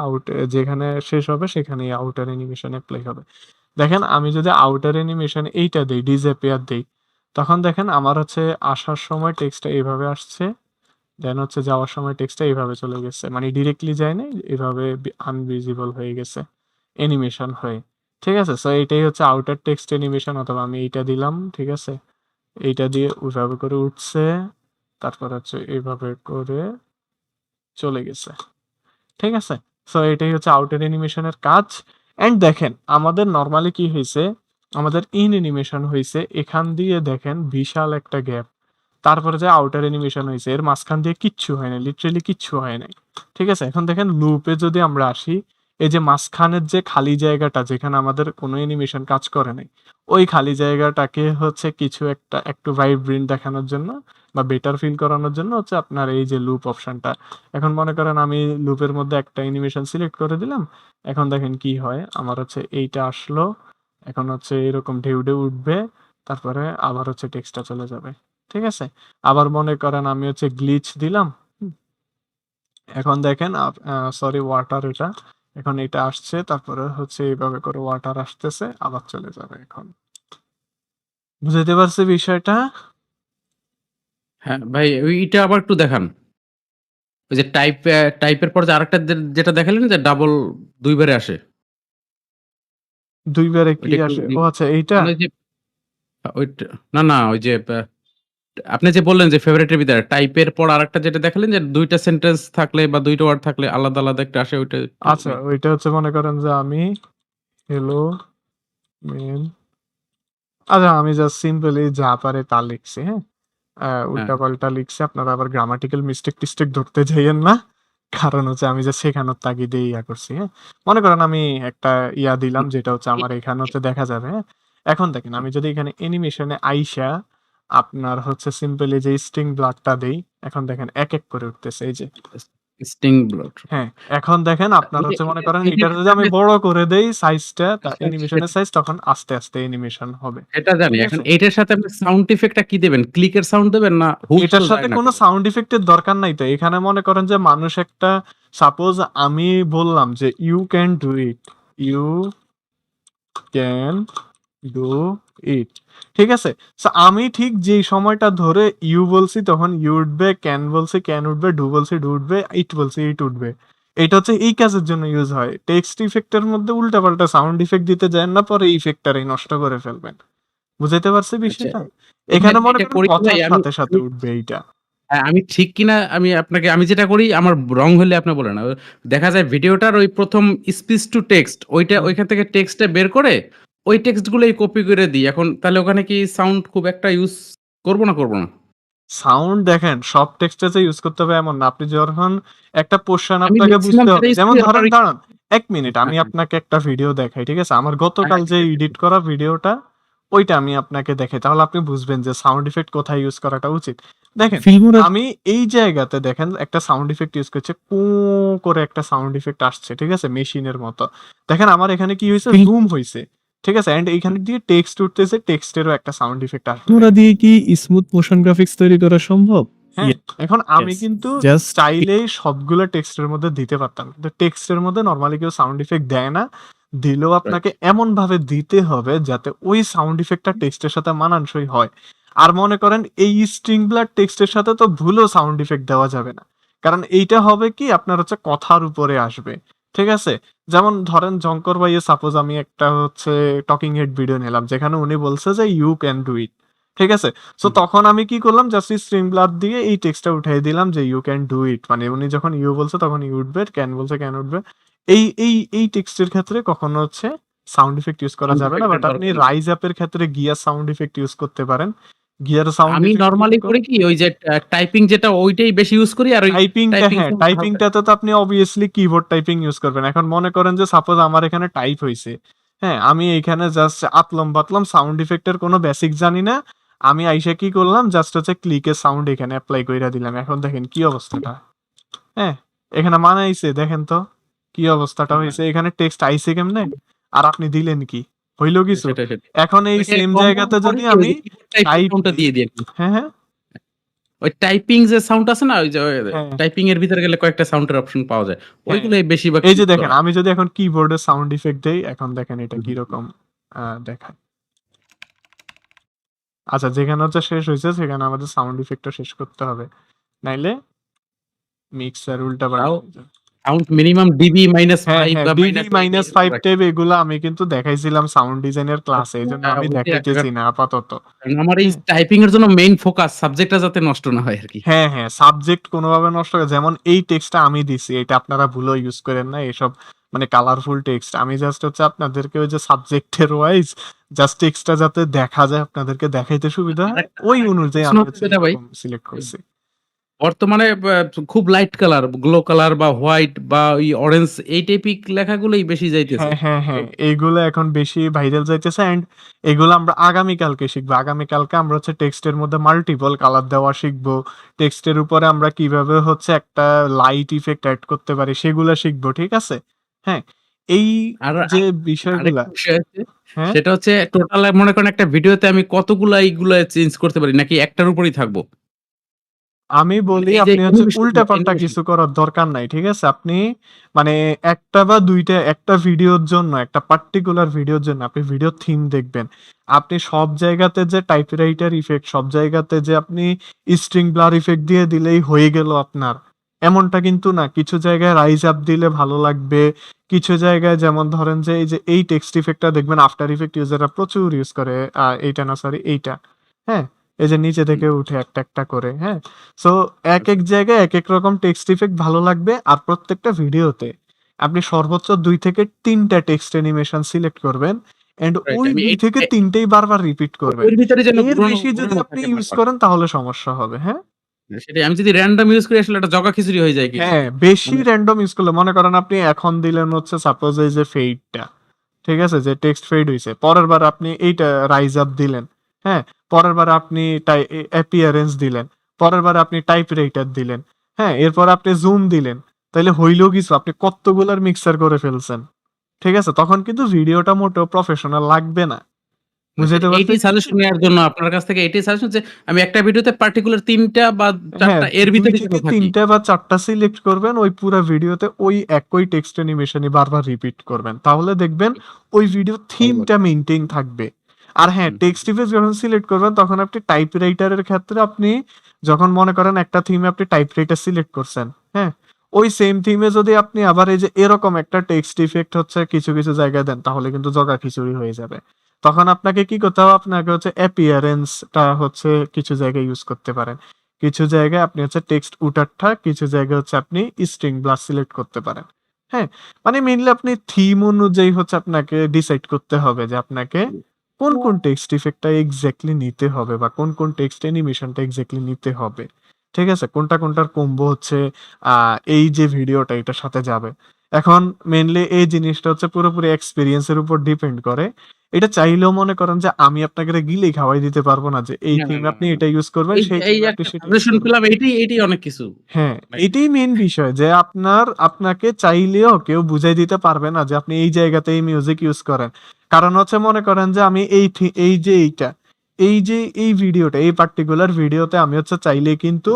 যেখানে শেষ হবে সেখানেই আউটার অ্যানিমেশন এপ্লাই হবে। দেখেন আমি যদি আউটার অ্যানিমেশন এইটা দেই, ডিসঅ্যাপিয়ার দেই, তখন দেখেন আমার হচ্ছে আসার সময় টেক্সটটা এভাবে আসছে। দেন হচ্ছে যাওয়ার সময় টেক্সটটা এভাবে চলে গেছে। মানে ডিরেক্টলি যায় নাই, এভাবে আনভিজিবল হয়ে গেছে অ্যানিমেশন হয়ে। ঠিক আছে? সো এটাই হচ্ছে আউটার টেক্সট অ্যানিমেশন অথবা আমি এইটা দিলাম। ঠিক আছে? এইটা দিয়ে ওইভাবে করে উঠছে। তারপর হচ্ছে এভাবে করে চলে গেছে। ঠিক আছে? সো এটাই হচ্ছে আউটার অ্যানিমেশনের কাজ। অ্যান্ড দেখেন আমাদের নরমালি কি হইছে, আমাদের ইন অ্যানিমেশন হইছে। এখান দিয়ে দেখেন বিশাল একটা গ্যাপ। তারপরে যে আউটার অ্যানিমেশন হইছে এর মাঝখান দিয়ে কিচ্ছু হয় নাই। লিটারেলি কিচ্ছু হয় নাই। ঠিক আছে? এখন দেখেন লুপে যদি আমরা আসি, এই যে মাঝখানের যে খালি জায়গাটা যেখানে আমাদের কোনো অ্যানিমেশন কাজ করে নাই, ওই খালি জায়গাটাকে হচ্ছে কিছু একটা একটু ভাইব্রেন্ট দেখানোর জন্য বা বেটার ফিল করানোর জন্য হচ্ছে আপনার এই যে লুপ অপশনটা। এখন মনে করেন আমি লুপের মধ্যে একটা অ্যানিমেশন সিলেক্ট করে দিলাম। এখন দেখেন কি হয়, আমার হচ্ছে এইটা আসলো। এখন হচ্ছে এরকম ঢেউ, ঢেউ উঠবে। তারপরে আবার হচ্ছে টেক্সটটা চলে যাবে। ঠিক আছে? আবার মনে করেন আমি হচ্ছে গ্লিচ দিলাম। হুম? এখন দেখেন সরি ওয়াটার এটা। এখন এটা আসছে তারপরে হচ্ছে এইভাবে করে ওয়াটার আসতেছে আবার চলে যাবে এখন। বুঝাইতে পারছি বিষয়টা?
হ্যাঁ, ভাই ওইটা আবার একটু দেখান। ওই যে টাইপের পর যে আরেকটা যেটা দেখালেন যে ডাবল ২ বারে আসে।
২ বারে কি
ওইটা একটু
আসে? ও আচ্ছা এইটা?
মানে ওই যে ওইটা না ওই যে আপনি যে বললেন যে ফেভারিটের ভিতরে টাইপের পর আরেকটা যেটা দেখালেন যে ২ টা সেন্টেন্স থাকলে বা ২ টা ওয়ার্ড থাকলে আলাদা, আলাদা একটা আসে ওইটা একটু
আচ্ছা ওইটা হচ্ছে মনে করেন যে আমি হ্যালো মেন আচ্ছা আমি জাস্ট সিম্পলি যা পারে তা লিখছি, হ্যাঁ?
হ্যাঁ,
উল্টাপাল্টা লিখছি। আপনারা আবার গ্রামাটিক্যাল মিস্টেক-টিস্টেক ধরতে যাইয়েন না। কারণ হচ্ছে আমি জাস্ট শেখানোর তাগিদে ইয়া করছি, হ্যাঁ? মনে করেন আমি একটা ইয়া দিলাম যেটা হচ্ছে আমার এখানে হচ্ছে দেখা যাবে, হ্যাঁ? এখন দেখেন আমি যদি এখানে অ্যানিমেশনে আইসা আপনার হচ্ছে সিম্পলি যে স্টিং ব্লাডটা দেই, এখন দেখেন এক, এক করে উঠতেছে এই যে।
Sting blot.
হ্যাঁ, এখন দেখেন আপনার
এটা
হচ্ছে মনে
এটা
করেন
এটার
এটার যদি
সাথে
আমি
আপনি
বড় করে দেই সাইজটা,
আচ্ছা,
অ্যানিমেশনের সাইজ তখন আস্তে, আস্তে অ্যানিমেশন হবে।
সেটা জানি।
ঠিক
এখন
আছে?
এইটার সাথে আপনি সাউন্ড ইফেক্টটা কি দিবেন? ক্লিকের সাউন্ড দিবেন না হুক তো
এটার সাথে
যায় না
কোনো
কোনো?
সাউন্ড ইফেক্ট এর দরকার নাই তো। এখানে মনে করেন যে মানুষ একটা সাপোজ আমি বললাম যে, "you can do it, you can do it." ঠিক আছে? সো আমি ঠিক যেই সময়টা ধরে ইউ বলছি তখন ইউ উঠবে, ক্যান বলছি ক্যান উঠবে, ডু বলছি ডু উঠবে, ইট বলছি ইট উঠবে। এটা হচ্ছে এই কাজের জন্য ইউজ হয়। টেক্সট ইফেক্ট এর মধ্যে উল্টাপাল্টা সাউন্ড ইফেক্ট দিতে যায়েন না, পরে ইফেক্টটাই নষ্ট করে ফেলবেন। বুঝাইতে পারছি
আচ্ছা,
বিষয়টা?
এটা
এখানে মনে
এটা
করেন
করি কি ভাই
কথার
আমি
সাথে, সাথে
আমি
উঠবে এইটা।
হ্যাঁ, আমি ঠিক কিনা আমি যেটা করি আমার রং হলে আপনি বলেন। দেখা যায় ভিডিওটার ওই ১ম স্পিচ টু টেক্সট
হুম।
ওইখান থেকে টেক্সটটা বের করে ওই টেক্সট গুলোই কপি করে দিই। এখন তাহলে ওখানে কি সাউন্ড খুব একটা ইউজ করব না, করব না?
সাউন্ড দেখেন সব টেক্সটে যে ইউজ করতে হবে এমন না। আপনি যখন একটা পোরশন
আমি
আপনাকে
মেক্সিমাম
বুঝতে
যেটা
হবে।
ইউজ
যেমন
করি আপনার
ধরেন
ওই
দাঁড়ান ১ মিনিট
হ্যাঁ,
আমি
হ্যাঁ,
আপনাকে একটা ভিডিও দেখাই। ঠিক আছে? আমার
হ্যাঁ,
গতকাল যে
হ্যাঁ,
এডিট করা ভিডিওটা ওইটা আমি আপনাকে দেখাই। তাহলে আপনি বুঝবেন যে সাউন্ড ইফেক্ট কোথায় ইউজ করাটা উচিত। দেখেন
ফিল্মোরা
আমি এই জায়গাতে দেখেন একটা সাউন্ড ইফেক্ট ইউজ করছি। কু করে একটা সাউন্ড ইফেক্ট আসছে। ঠিক আছে? মেশিনের মতো। দেখেন আমার এখানে কি হইছে
ফিল্ম
জুম হইছে। ঠিক আছে? অ্যান্ড এইখানে দিয়ে টেক্সট উঠতেছে। টেক্সটেরও একটা সাউন্ড ইফেক্ট আসবে।
ফিল্মোরা দিয়ে কি স্মুথ মোশন গ্রাফিক্স তৈরি করা সম্ভব?
হ্যাঁ, এখন আমি
ইয়েস।
কিন্তু
জাস্ট
চাইলেই সবগুলো টেক্সটের মধ্যে দিতে পারতাম। কিন্তু টেক্সটের মধ্যে নরমালি কেউ সাউন্ড ইফেক্ট দেয় না। দিলেও
রাইট।
আপনাকে এমনভাবে দিতে হবে যাতে ওই সাউন্ড ইফেক্টটা টেক্সটের সাথে মানানসই হয়। আর মনে করেন এই স্ট্রিং ব্লাড টেক্সটের সাথে তো ভুলেও সাউন্ড ইফেক্ট দেওয়া যাবে না। কারণ এইটা হবে কি আপনার হচ্ছে কথার উপরে আসবে। ঠিক আছে? যেমন ধরেন জঙ্কর ভাইয়ের সাপোজ আমি একটা হচ্ছে টকিং হেড ভিডিও নিলাম যেখানে উনি বলছে যে, "ইউ ক্যান ডু ইট।" ঠিক আছে? সো
হুম,
তখন আমি কি করলাম জাস্ট স্ট্রিং ব্লাড দিয়ে এই টেক্সটটা উঠাই দিলাম যে ইউ ক্যান ডু ইট মানে উনি যখন ইউ বলছে তখন ইউ উঠবে, ক্যান বলছে ক্যান উঠবে। এই টেক্সটের ক্ষেত্রে কখনো হচ্ছে সাউন্ড ইফেক্ট ইউজ করা
সাউন্ড
যাবে না।
ইফেক্টের
বাট আপনি
দরকার নেই।
রাইজ অ্যাপ এর ক্ষেত্রে গিয়া সাউন্ড ইফেক্ট ইউজ করতে পারেন। গিয়ার সাউন্ড
আমি
ইফেক্ট
নরমালি করি কি ওই যে টাইপিং যেটা ওইটাই বেশি ইউজ করি আর ওই
টাইপিংটা,
টাইপিং
হ্যাঁ, টাইপিংটাতে তো আপনি অবভিয়াসলি কিবোর্ড টাইপিং ইউজ করবেন। এখন মনে করেন যে সাপোজ আমার এখানে টাইপ হইছে। হ্যাঁ, আমি এইখানে জাস্ট আতলম বাতলম সাউন্ড ইফেক্টের কোনো বেসিক জানি না। আমি আইসা কি করলাম, জাস্ট হচ্ছে ক্লিকের সাউন্ড এখানে এপ্লাই কইরা দিলাম। এখন দেখেন কি অবস্থাটা। হ্যাঁ, এখানে মানাইছে, দেখেন তো কি অবস্থাটা হইছে। এখানে টেক্সট আইছে কেমনে? আর আপনি দিলেন কি? হইল কিছু?
সেটাই।
এখন এই
ওইটা
সেম
কম
জায়গাতে
করে
যদি
কি ওই
আমি
যে কিবোর্ড টাইপিং
টাইপ
সাউন্ডটা
দিই,
দিয়ে দিই আরকি।
হ্যাঁ, হ্যাঁ,
ওই টাইপিং যে সাউন্ড আছে না ওই যে
হ্যাঁ,
টাইপিং এর ভিতরে গেলে কয়েকটা সাউন্ডের অপশন পাওয়া যায়।
হ্যাঁ।
ওইগুলোই বেশিরভাগ
এই যে
ইউজ
দেখেন,
করা।
আমি যদি এখন কিবোর্ডে সাউন্ড ইফেক্ট দেই, এখন দেখেন এটা
হুম।
কিরকম দেখায়। আচ্ছা, যেখানে হচ্ছে শেষ হইছে সেখানে আমাদের সাউন্ড ইফেক্টটা শেষ করতে হবে। নাইলে মিক্সার উল্টাপাল্টা
তাও
হয়ে যাবে।
সাউন্ড মিনিমাম ডিবি
হ্যাঁ,
-5
হ্যাঁ,
বা
ডিবি
-8
-5 টেপ এগুলো আমি কিন্তু দেখাইছিলাম সাউন্ড ডিজাইনের ক্লাসে। এজন্য আমি দেখাইতেছি না আপাতত।
কারণ আমার এই
হ্যাঁ,
টাইপিং এর জন্য মেইন ফোকাস সাবজেক্টটা যাতে নষ্ট না হয় আরকি।
হ্যাঁ, হ্যাঁ, সাবজেক্ট কোনোভাবে নষ্ট করে, যেমন এই টেক্সটটা আমি দিছি, এটা আপনারা ভুলেও ইউজ করেন না। এসব মানে কালারফুল টেক্সট আমি জাস্ট হচ্ছে আপনাদেরকে ওই যে সাবজেক্টের ওয়াইজ জাস্ট টেক্সটটা যাতে দেখা যায়, আপনাদেরকে দেখাইতে সুবিধা হয়, ওই অনুযায়ী আমি হচ্ছে
যেটা ভাই
এরকম সিলেক্ট করছি।
বর্তমানে খুব লাইট কালার, গ্লো কালার বা হোয়াইট বা ওই অরেঞ্জ এই টাইপিক লেখাগুলোই বেশি যাইতেছে।
হ্যাঁ, হ্যাঁ,
তো
হ্যাঁ, এইগুলো এখন বেশি ভাইরাল যাইতেছে এন্ড এগুলো আমরা আগামীকালকে শিখবো। আগামীকালকে আমরা হচ্ছে টেক্সটের মধ্যে মাল্টিপল কালার দেওয়া শিখবো। টেক্সটের উপরে আমরা কিভাবে হচ্ছে একটা লাইট ইফেক্ট এড করতে পারি সেগুলা শিখবো, ঠিক আছে? হ্যাঁ, এই
আর
যে বিষয়গুলা,
আরেকটা বিষয় আছে
হ্যাঁ,
সেটা হচ্ছে টোটাল মনে করেন একটা ভিডিওতে আমি কতগুলা এইগুলা চেঞ্জ করতে পারি নাকি একটার উপরেই থাকবো?
আমি বলি
এই যে
আপনি হচ্ছে
অ্যানিমেশন
উল্টাপাল্টা কিছু করার দরকার নাই, ঠিক আছে? আপনি মানে ১ টা বা ২ টা একটা ভিডিওর জন্য, একটা পার্টিকুলার ভিডিওর জন্য আপনি ভিডিও থিম দেখবেন। আপনি সব জায়গাতে যে টাইপরাইটার ইফেক্ট, সব জায়গাতে যে আপনি স্ট্রিং ব্লার ইফেক্ট দিয়ে দিলেই হয়ে গেল আপনার, এমনটা কিন্তু না। কিছু জায়গায় রাইজ আপ দিলে ভালো লাগবে। কিছু জায়গায় যেমন ধরেন যে এই টেক্সট ইফেক্টটা দেখবেন আফটার ইফেক্ট ইউজাররা প্রচুর ইউজ করে। এইটা না, সরি, এইটা। হ্যাঁ? এই যে নিচে থেকে উঠে একটা করে, হ্যাঁ? সো একেক জায়গায় একেক রকম টেক্সট ইফেক্ট ভালো লাগবে। আর প্রত্যেকটা ভিডিওতে আপনি সর্বোচ্চ ২ থেকে ৩ টা টেক্সট অ্যানিমেশন সিলেক্ট করবেন অ্যান্ড
রাইট
ওই
আমি
২ থেকে ৩ টেই বারবার রিপিট করবেন।
ওর ভিতরে যেন
এর বেশি যদি
ঘুরানো
আপনি
থাকে
ইউজ
ব্যাপারটা।
করেন তাহলে সমস্যা হবে, হ্যাঁ?
সেটাই আমি যদি র‍্যান্ডম ইউজ করি আসলে এটা জগা খিচুড়ি হয়ে যায় কিন্তু।
হ্যাঁ, বেশি
মানে
র‍্যান্ডম ইউজ করলে মনে করেন আপনি এখন দিলেন হচ্ছে সাপোজ এই যে ফেইডটা, ঠিক আছে? যে টেক্সট ফেড হইছে। পরের বার আপনি এইটা রাইজ আপ দিলেন, হ্যাঁ? পরের বার আপনি অ্যাপিয়ারেন্স দিলেন। পরের বার আপনি টাইপরাইটার দিলেন, হ্যাঁ? এরপর আপনি জুম দিলেন। তাইলে হইলো কিছু, আপনি কতগুলার মিক্সার করে ফেলছেন। ঠিক আছে? তখন কিন্তু ভিডিওটা মোটেও প্রফেশনাল লাগবে না। বুঝাইতে
এইটাই
পারতেছি কি?
সাজেশন নেওয়ার জন্য আপনার কাছ থেকে এটাই সাজেশন যে আমি একটা ভিডিওতে পার্টিকুলার ৩ টা বা ৪
হ্যাঁ,
টা এর
২
ভিতরে
থেকে
যেন
৩
থাকি।
টা বা ৪ টা সিলেক্ট করবেন। ওই পুরা ভিডিওতে ওই একই টেক্সট অ্যানিমেশনই বারবার রিপিট করবেন। তাহলে দেখবেন ওই ভিডিও
ভালো
থিমটা মেইনটেইন থাকবে। আর হ্যাঁ,
হুম,
টেক্সট ইফেক্ট যখন সিলেক্ট করবেন তখন আপনি টাইপরাইটারের ক্ষেত্রে আপনি যখন মনে করেন একটা থিমে আপনি টাইপরাইটার সিলেক্ট করছেন, হ্যাঁ? ওই সেম থিমে যদি আপনি আবার এই যে এরকম একটা টেক্সট ইফেক্ট হচ্ছে কিছু জায়গায় দেন তাহলে কিন্তু জগা খিচুড়ি হয়ে যাবে। তখন আপনাকে কি করতে হবে? আপনাকে হচ্ছে অ্যাপিয়ারেন্সটা হচ্ছে কিছু জায়গায় ইউজ করতে পারেন। কিছু জায়গায় আপনি হচ্ছে টেক্সট উঠারঠা, কিছু জায়গায় হচ্ছে আপনি স্ট্রিং ব্লার সিলেক্ট করতে পারেন। হ্যাঁ? মানে মেইনলি আপনি থিম অনুযায়ী হচ্ছে আপনাকে ডিসাইড করতে হবে যে আপনাকে কোন টেক্সট ইফেক্টটা এক্সাক্টলি নিতে হবে বা কোন টেক্সট অ্যানিমেশনটা এক্সাক্টলি নিতে হবে। ঠিক আছে? কোনটার কম্বো হচ্ছে এই যে ভিডিওটা এটার সাথে যাবে। এখন মেইনলি এই জিনিসটা হচ্ছে পুরোপুরি এক্সপেরিয়েন্স এর উপর ডিপেন্ড করে। এটা চাইলেও মনে করেন যে আমি আপনাকে গিলেই খাওয়াই দিতে পারবো না যে এই
না, না,
থিমে
না,
আপনি
না।
এটা ইউজ করবেন, সেই
এই
থিমে আপনি
একটা
সেটা ইউজ
সাজেশন
করবেন।
পেলাম এইটাই অনেক কিছু।
হ্যাঁ,
ভাই
এটাই মেইন বিষয় যে আপনাকে চাইলেও কেউ বুঝাই দিতে পারবে না যে আপনি এই জায়গাতে এই মিউজিক ইউজ করেন। কারণ হচ্ছে মনে করেন যে আমি এই যে এই ভিডিওটা, এই পার্টিকুলার ভিডিওতে আমি হচ্ছে চাইলেই কিন্তু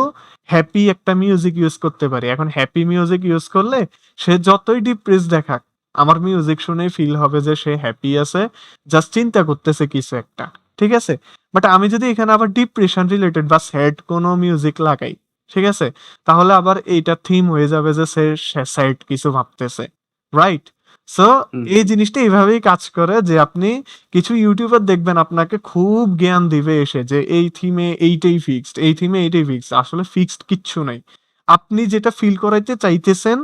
হ্যাপি একটা মিউজিক ইউজ করতে পারি। এখন হ্যাপি মিউজিক ইউজ করলে সে যতই ডিপ্রেস দেখাক, আমার মিউজিক শুনেই ফিল হবে যে সে হ্যাপি আছে, জাস্ট চিন্তা করতেছে কিছু একটা। ঠিক আছে? বাট আমি যদি এখানে আবার ডিপ্রেশন রিলেটেড বা স্যাড কোনো মিউজিক লাগাই, ঠিক আছে? তাহলে আবার এইটা থিম হয়ে যাবে যে সে স্যাড কিছু ভাবতেছে। রাইট? সো
হুম।
এই জিনিসটা এভাবেই কাজ করে যে আপনি কিছু ইউটিউবার দেখবেন আপনাকে খুব জ্ঞান দিবে এসে যে এই থিমে এইটাই ফিক্সড, এই থিমে এইটাই ফিক্সড। আসলে ফিক্সড কিচ্ছু নাই। আপনি যেটা ফিল করাইতে চাইতেছেন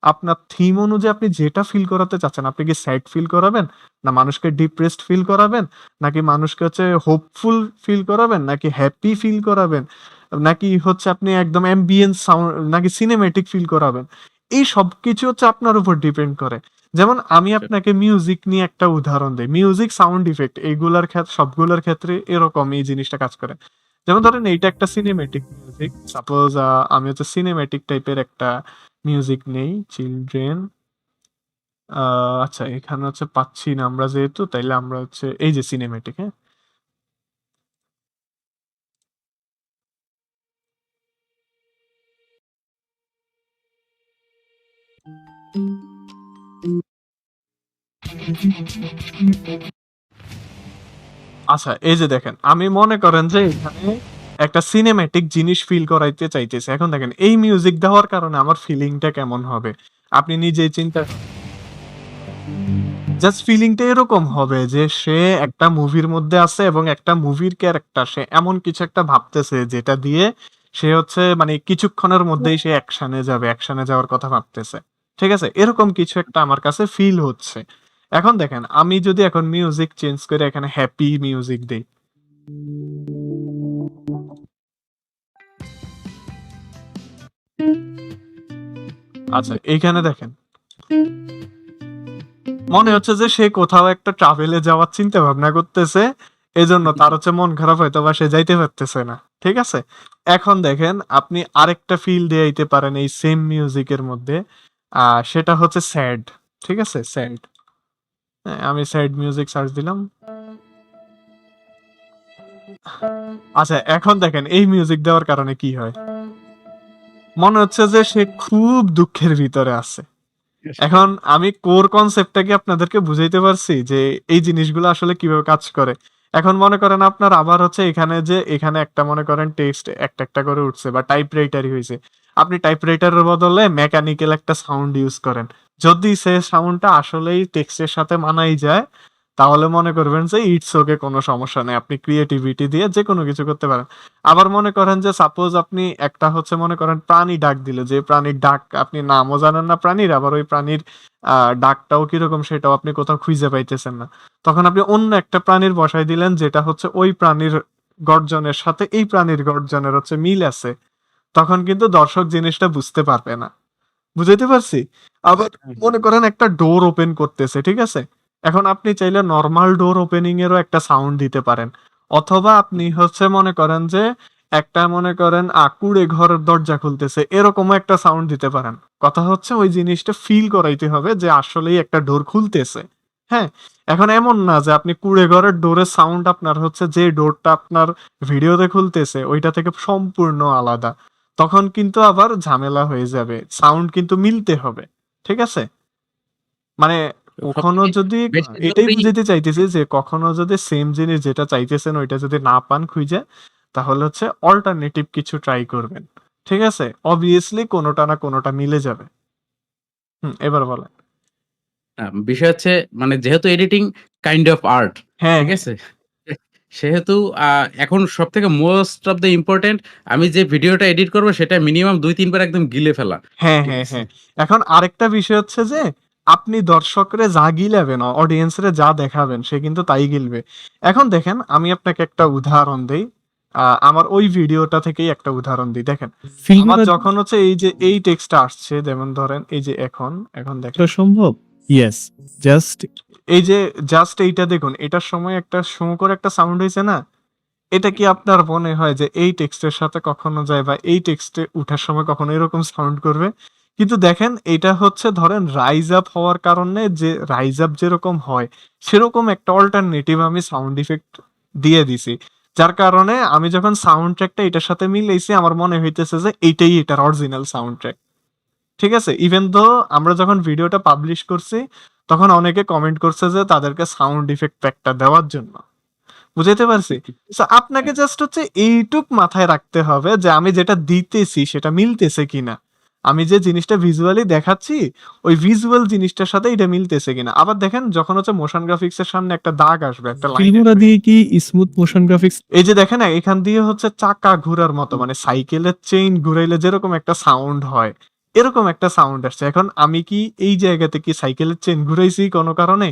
আপনার থিম অনুযায়ী আপনি যেটা ফিল করাতে চাচ্ছেন, আপনি কি স্যাড ফিল করাবেন? না মানুষকে ডিপ্রেসড ফিল করাবেন? নাকি মানুষকে হচ্ছে হোপফুল ফিল করাবেন? নাকি হ্যাপি ফিল করাবেন? নাকি হচ্ছে আপনি একদম অ্যাম্বিয়েন্স সাউন্ড নাকি সিনেমেটিক ফিল করাবেন? এই সবকিছু হচ্ছে আপনার উপর ডিপেন্ড করে। যেমন আমি
আচ্ছা।
আপনাকে মিউজিক নিয়ে একটা উদাহরণ দেই। মিউজিক, সাউন্ড ইফেক্ট এইগুলার সবগুলার ক্ষেত্রে এরকম এই জিনিসটা কাজ করে। যেমন ধরেন এইটা একটা সিনেমেটিক মিউজিক। সাপোজ আমি হচ্ছে সিনেমেটিক টাইপের একটা মিউজিক নেই, চিলড্রেন। আচ্ছা এখানে হচ্ছে পাচ্ছি না আমরা যেহেতু, তাইলে আমরা হচ্ছে এই যে সিনেমেটিক, হ্যাঁ? আচ্ছা এই যে দেখেন, আমি মনে করেন যে এখানে একটা সিনেমেটিক জিনিস ফিল করাইতে চাইতেছে। এখন দেখেন এই মিউজিক দেওয়ার কারণে আমার ফিলিংটা কেমন হবে? আপনি নিজেই চিন্তা জাস্ট ফিলিংটা এরকম হবে যে সে একটা মুভির মধ্যে আছে এবং একটা মুভির ক্যারেক্টার, সে এমন কিছু একটা ভাবতেছে যেটা দিয়ে সে হচ্ছে মানে কিছুক্ষণের মধ্যেই সে অ্যাকশনে যাওয়ার কথা ভাবতেছে। ঠিক আছে? এরকম কিছু একটা আমার কাছে ফিল হচ্ছে। এখন দেখেন আমি যদি এখন মিউজিক চেঞ্জ করে এখানে হ্যাপি মিউজিক দেই। আচ্ছা এইখানে দেখেন মনে হচ্ছে যে সে কোথাও একটা ট্রাভেলে যাওয়ার চিন্তা ভাবনা করতেছে, এজন্য তার হচ্ছে মন খারাপ, হয়তো বা সে যাইতে পারতেছে না। ঠিক আছে? এখন দেখেন আপনি আরেকটা ফিল দিতে পারেন এই সেম মিউজিকের মধ্যে, সেটা হচ্ছে স্যাড। ঠিক আছে? স্যাড। আমি স্যাড মিউজিক সার্চ দিলাম। আচ্ছা এখন দেখেন এই মিউজিক দেওয়ার কারণে কি হয়? মনে হচ্ছে যে সে খুব দুঃখের ভিতরে আছে। এখন আমি কোর কনসেপ্টটা কি আপনাদেরকে বুঝাইতে পারছি যে এই জিনিসগুলো আসলে কিভাবে কাজ করে? এখন মনে করেন আপনার আবার হচ্ছে এখানে একটা মনে করেন টেক্সট একটা করে উঠছে বা টাইপরাইটারই হইছে। আপনি টাইপরাইটারের বদলে মেকানিক্যাল একটা সাউন্ড ইউজ করেন। যদি সে সাউন্ডটা আসলেই টেক্সটের সাথে মানাই যায়, তাহলে মনে করবেন যে ইটস ওকে, কোনো সমস্যা নেই। আপনি ক্রিয়েটিভিটি দিয়ে যেকোনো কিছু করতে পারেন। আবার মনে করেন যে সাপোজ আপনি একটা হচ্ছে মনে করেন প্রাণী ডাক দিল, যে প্রাণীর ডাক আপনি নামও জানেন না প্রাণীর, আবার ওই প্রাণীর ডাকটাও কিরকম সেটাও আপনি কোথাও খুঁজে পাইতেছেন না। তখন আপনি অন্য একটা প্রাণীর বসাই দিলেন যেটা হচ্ছে ওই প্রাণীর গর্জনের সাথে এই প্রাণীর গর্জনের হচ্ছে মিল আছে। তখন কিন্তু দর্শক জিনিসটা বুঝতে পারবে না। বুঝাইতে পারছি? আবার মনে করেন একটা ডোর ওপেন করতেছে, ঠিক আছে? এখন আপনি চাইলে নরমাল ডোর ওপেনিং এরও একটা সাউন্ড দিতে পারেন। অথবা আপনি হচ্ছে মনে করেন যে একটা মনে করেন কুঁড়ে ঘরের দরজা খুলতেছে, এরকমও একটা সাউন্ড দিতে পারেন। কথা হচ্ছে ওই জিনিসটা ফিল করাইতে হবে যে আসলেই একটা ডোর খুলতেছে। হ্যাঁ? এখন এমন না যে আপনি কুঁড়ে ঘরের ডোরের সাউন্ড আপনার হচ্ছে যে ডোরটা আপনার ভিডিওতে খুলতেছে ওইটা থেকে সম্পূর্ণ আলাদা। তখন কিন্তু আবার ঝামেলা হয়ে যাবে। সাউন্ড কিন্তু মিলতে হবে। ঠিক আছে? মানে কখনো
সবথেকে
যদি
বেশি
এটাই
জরুরি
বুঝাইতে চাইতেছি যে কখনো যদি সেম জিনিস যেটা চাইতেছেন ওইটা যদি না পান খুঁজে, তাহলে হচ্ছে অল্টারনেটিভ কিছু ট্রাই করবেন। ঠিক আছে? অবভিয়াসলি কোনটা না কোনটা মিলে যাবে। এবার বলেন।
বিষয় হচ্ছে মানে যেহেতু এডিটিং কাইন্ড অফ আর্ট,
হ্যাঁ,
ঠিক
হ্যাঁ।
আছে? সেহেতু এখন সবথেকে মোস্ট অফ দ্যা ইম্পোর্টেন্ট আমি যে ভিডিওটা এডিট করব সেটা মিনিমাম ২-৩ বার একদম গিলে ফেলা।
হ্যাঁ,
ঠিক
হ্যাঁ,
আছে?
হ্যাঁ। এখন আরেকটা বিষয় হচ্ছে যে আপনি দর্শকরে যা গিলাবেন, অডিয়েন্সরে যা দেখাবেন সে কিন্তু তাই গিলবে। এখন দেখেন আমি আপনাকে একটা উদাহরণ দেই। আমার ওই ভিডিওটা থেকেই একটা উদাহরণ দিই। দেখেন,
ফিল
আমার
করা
যখন হচ্ছে এই যে এই টেক্সটটা আসছে, যেমন ধরেন এই যে এখন দেখেন।
সম্ভব? ইয়েস, জাস্ট
এই যে জাস্ট এইটা দেখুন, এটার সময় একটা শো করে একটা সাউন্ড হইছে না? এটা কি আপনার মনে হয় যে এই টেক্সটের সাথে কখনো যায় বা এই টেক্সটে উঠার সময় কখনো এরকম সাউন্ড করবে? কিন্তু দেখেন এটা হচ্ছে ধরেন রাইজ আপ হওয়ার কারণে, যে রাইজ আপ যেরকম হয় সেরকম একটা অল্টারনেটিভ আমি সাউন্ড ইফেক্ট দিয়ে দিছি। যার কারণে আমি যখন সাউন্ড ট্র্যাকটা এটার সাথে মিলাইছি আমার মনে হইতেছে যে এইটাই এটার অরিজিনাল সাউন্ড ট্র্যাক। ঠিক আছে? ইভেন দো আমরা যখন ভিডিওটা পাবলিশ করছি তখন অনেকে কমেন্ট করছে যে তাদেরকে সাউন্ড ইফেক্ট প্যাকটা দেওয়ার জন্য। বুঝাইতে পারছি? সো আপনাকে
হ্যাঁ।
জাস্ট হচ্ছে এইটুক মাথায় রাখতে হবে যে আমি যেটা দিতেছি সেটা মিলতেছে কিনা। আমি যে জিনিসটা ভিজুয়ালি দেখাচ্ছি ওই ভিজুয়াল জিনিসটার সাথে এটা মিলতেছে কিনা। আবার দেখেন যখন হচ্ছে মোশন গ্রাফিক্স এর সামনে একটা দাগ আসবে, একটা লাইন
ফিল্মোরা
আসবে।
দিয়ে কি স্মুথ মোশন গ্রাফিক্স
এই যে দেখেন এখান দিয়ে হচ্ছে চাকা ঘুরার মতো, মানে সাইকেলের চেইন ঘুরাইলে যেরকম একটা সাউন্ড হয়, এরকম একটা সাউন্ড আসছে। এখন আমি কি এই জায়গাতে কি সাইকেলের চেন ঘুরাইছি কোনো কারণে?